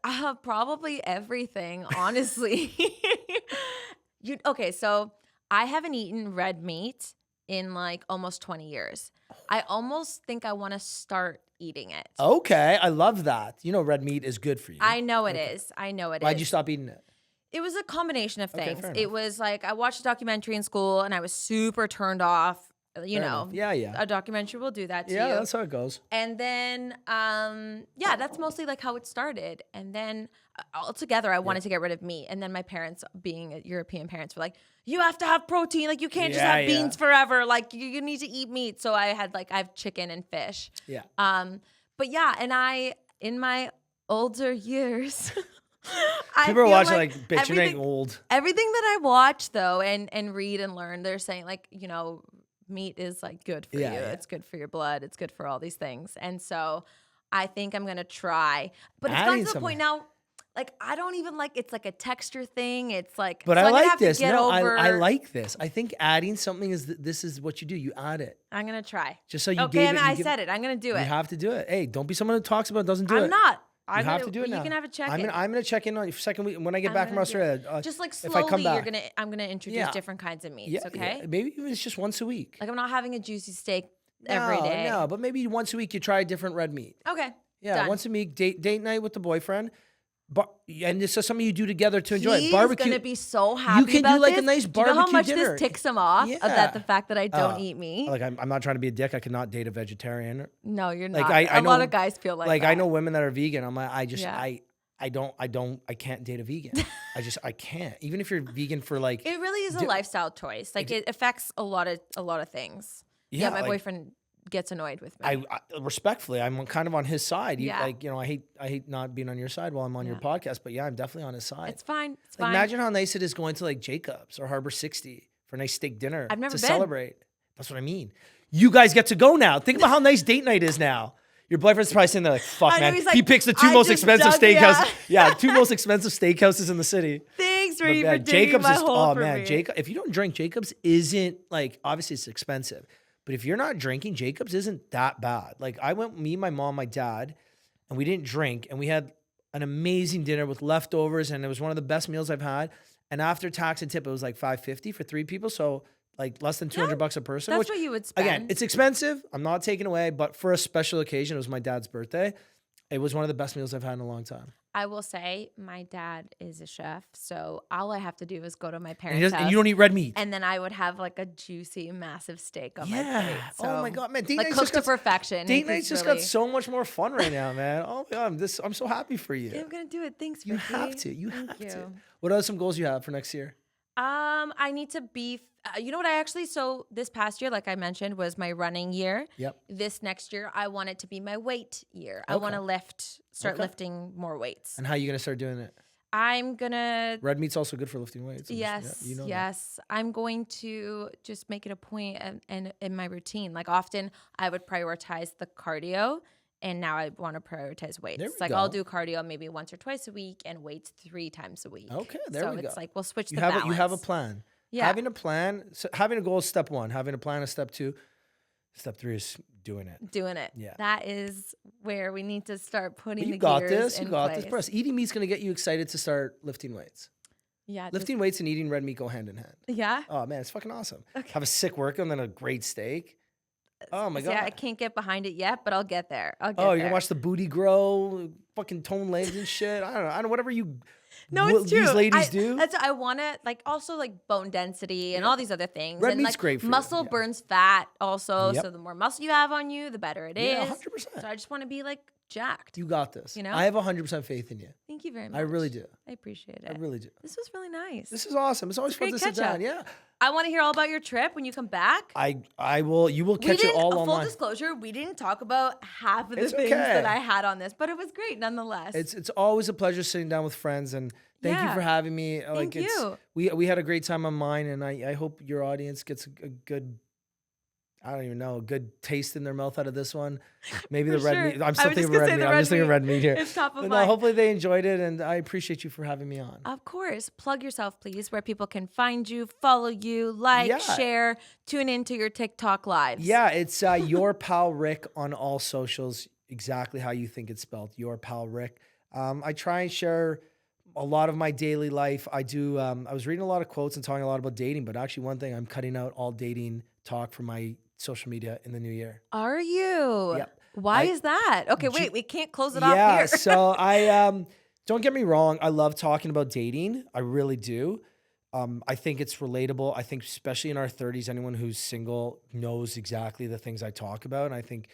probably everything, honestly. Okay, so I haven't eaten red meat in like almost 20 years. I almost think I want to start eating it. Okay, I love that. Red meat is good for you. I know it is. I know it is. Why'd you stop eating it? It was a combination of Okay, things. fair It enough. was like I watched a documentary in school and I was super turned off. Fair enough. Yeah. A documentary will do that to Yeah, you. that's how it goes. And then, that's mostly like how it started. And then altogether, I wanted to get rid of meat. And then my parents, being European parents, were like, you have to have protein. Like, you can't just Yeah, have beans forever. Like, you need to eat meat. So I have chicken and fish. Yeah. But yeah, and in my older years, People are feel watching like, bitch, you're everything- getting old. Everything that I watch though and read and learn, they're saying like, meat is like good for Yeah, you. yeah. It's good for your blood. It's good for all these things. And so I think I'm gonna try. But it's Adding gotten to the some- point now, like I don't even like it's like a texture thing. It's like But so I I'm gonna like have to this. get No, over- I like this. I think adding something this is what you do. You add it. I'm gonna try. Just so you Okay, gave I mean, it. you I give- said it. I'm gonna do You it. have to do it. Hey, don't be someone who talks about it, doesn't do it. I'm not. You have to do it now. You can have a check. I'm gonna check in on your second week when I get back from gonna do Australia. Just like if I come slowly, back. I'm gonna introduce Yeah. different kinds of meats. Yeah, Okay. yeah. Maybe even it's just once a week. Like I'm not having a juicy steak every day. No, but maybe once a week you try a different red meat. Okay. Yeah, done. once a week, date night with the boyfriend. And this is something you do together to enjoy. He's Barbecue. gonna be so happy. can do, about like, a this. nice Do you know how barbecue much dinner. this ticks him off? Of Yeah. the fact that I don't eat meat. Like I'm not trying to be a dick. I cannot date a vegetarian. No, you're Like not. I A lot know- of guys feel like Like that. I know women that are vegan. I'm like Yeah. I can't date a vegan. I can't. Even if you're vegan for like It really is a lifestyle choice. Like it affects a lot of things. Yeah, my like- boyfriend gets annoyed with me. I respectfully, I'm kind of on his side. Yeah. I hate not being on your side while I'm on your podcast, but yeah, I'm definitely on his side. It's fine. It's Like, fine. imagine how nice it is going to like Jacob's or Harbor 60 for a nice steak dinner I've never to been. celebrate. That's what I mean. You guys get to go now. Think about how nice date night is now. Your boyfriend's probably sitting there like, fuck, I know, man. he's like, He picks the two "I most just expensive dug- steakhouses. Yeah, two most expensive steakhouses in the city. Thanks, But, Ricky, man, for digging my hole for me. Jacob. If you don't drink, Jacob's isn't like, obviously it's expensive, but if you're not drinking, Jacob's isn't that bad. Like I went, me, my mom, my dad, and we didn't drink, and we had an amazing dinner with leftovers, and it was one of the best meals I've had. And after tax and tip, it was like $5.50 for 3 people, so like less than $200 a person. That's which, what you would spend. again, it's expensive. I'm not taking away, but for a special occasion, it was my dad's birthday. It was one of the best meals I've had in a long time. I will say my dad is a chef, so all I have to do is go to my And, parents' house. and you don't eat red meat. And then I would have like a juicy, massive steak on my Yeah. plate. So, Oh my God, man. Date like night's cooked just to got- perfection. Date It's night's just really- got so much more fun right now, man. Oh my God, I'm so happy for you. Yeah, I'm gonna do it. Thanks, You Ricky. have to. You Thank have you. to. What are some goals you have for next year? I need to be. You know what? So this past year, like I mentioned, was my running year. Yep. This next year, I want it to be my weight year. I want to start lifting more weights. And how are you gonna start doing it? I'm gonna. Red meat's also good for lifting weights. Yes, Yeah, you know that. yes. I'm going to just make it a point and in my routine. Like often, I would prioritize the cardio, and now I want to prioritize weights. There we Like I'll go. do cardio maybe once or twice a week, and weights 3 times a week. Okay, there so we go. it's like we'll switch You the have balance. you have a plan. Yeah. Having a plan. So having a goal is step 1. Having a plan is step 2. Step 3 is doing it. Doing it. Yeah. That is where we need to start putting But you the got gears this. You in got place. this. Press. Eating meat's gonna get you excited to start lifting weights. Yeah. just- Lifting weights and eating red meat go hand in hand. yeah. Oh man, it's fucking awesome. Okay. Have a sick workout and then a great steak. Oh my God. Yeah, I can't get behind it yet, but I'll get there. I'll get Oh, you're there. gonna watch the booty grow, fucking tone legs and shit. I don't know. Whatever you. No, it's true. These ladies do. That's I want to like also like bone density and all these other things. Red and meat's like great for you, muscle yeah. burns fat also. Yep. So the more muscle you have on you, the better it is. Yeah, 100%. So I just want to be like jacked. You got this. You know? I have 100% faith in you. Thank you very much. I really do. I appreciate it. I really do. This was really nice. This is awesome. It's always fun great to sit catch-up. down. Yeah. I want to hear all about your trip when you come back. I will. You will catch it all full online. disclosure, we didn't talk about half of the It's things okay. that I had on this, but it was great nonetheless. It's always a pleasure sitting down with friends, and thank you Yeah. for having me. Thank you. We had a great time on mine, and I hope your audience gets a good. I don't even know, a good taste in their mouth out of this one. Maybe For the red sure. meat. I'm I still was thinking just of gonna red say meat. the I'm red just thinking of meat. red meat here. It's top of But mind. hopefully they enjoyed it, and I appreciate you for having me on. Of course. Plug yourself, please, where people can find you, follow you, like, Yeah. share, tune into your TikTok lives. Yeah, it's YourPalRick on all socials. Exactly how you think it's spelled. YourPalRick. I try and share a lot of my daily life. I do. I was reading a lot of quotes and talking a lot about dating, but actually, one thing, I'm cutting out all dating talk from my social media in the new year. Are you? Yep. Why I- is that? Okay, wait, we can't close it off Yeah. here. So I don't get me wrong. I love talking about dating. I really do. I think it's relatable. I think especially in our 30s, anyone who's single knows exactly the things I talk about. And I think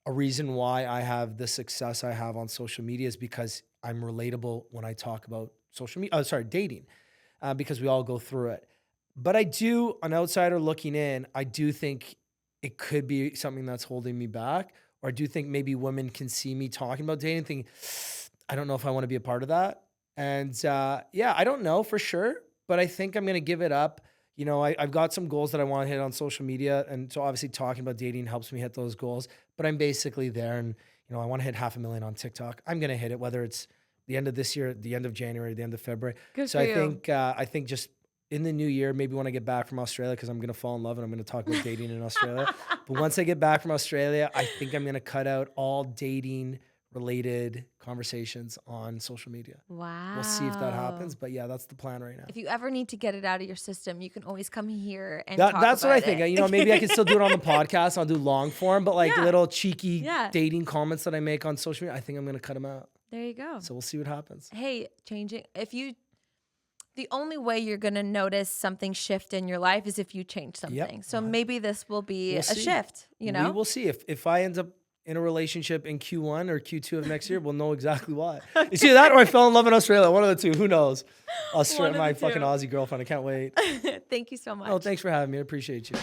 a reason why I have the success I have on social media is because I'm relatable when I talk about dating, because we all go through it. But I do, an outsider looking in, I do think it could be something that's holding me back. Or I do think maybe women can see me talking about dating and think, I don't know if I want to be a part of that. And yeah, I don't know for sure, but I think I'm going to give it up. You know, I've got some goals that I want to hit on social media. And so obviously talking about dating helps me hit those goals, but I'm basically there. And, you know, I want to hit 500,000 on TikTok. I'm going to hit it, whether it's the end of this year, the end of January, the end of February. Good So for I you. think just in the new year, maybe when I get back from Australia, because I'm going to fall in love and I'm going to talk about dating in Australia. But once I get back from Australia, I think I'm going to cut out all dating related conversations on social media. Wow. We'll see if that happens. But yeah, that's the plan right now. If you ever need to get it out of your system, you can always come here and That's talk what I about think. it. You know, maybe I can still do it on the podcast. I'll do long form, but like Yeah. little cheeky Yeah. dating comments that I make on social media, I think I'm going to cut them out. There you go. So we'll see what happens. Hey, the only way you're going to notice something shift in your life is if you change something. So maybe this will be We'll a see. shift, you know? We will see. If I end up in a relationship in Q1 or Q2 of next year, we'll know exactly why. It's either that or I fell in love in Australia. One of the two. Who knows? One of My the fucking two. Aussie girlfriend. I can't wait. Thank you so much. Oh, thanks for having me. I appreciate you.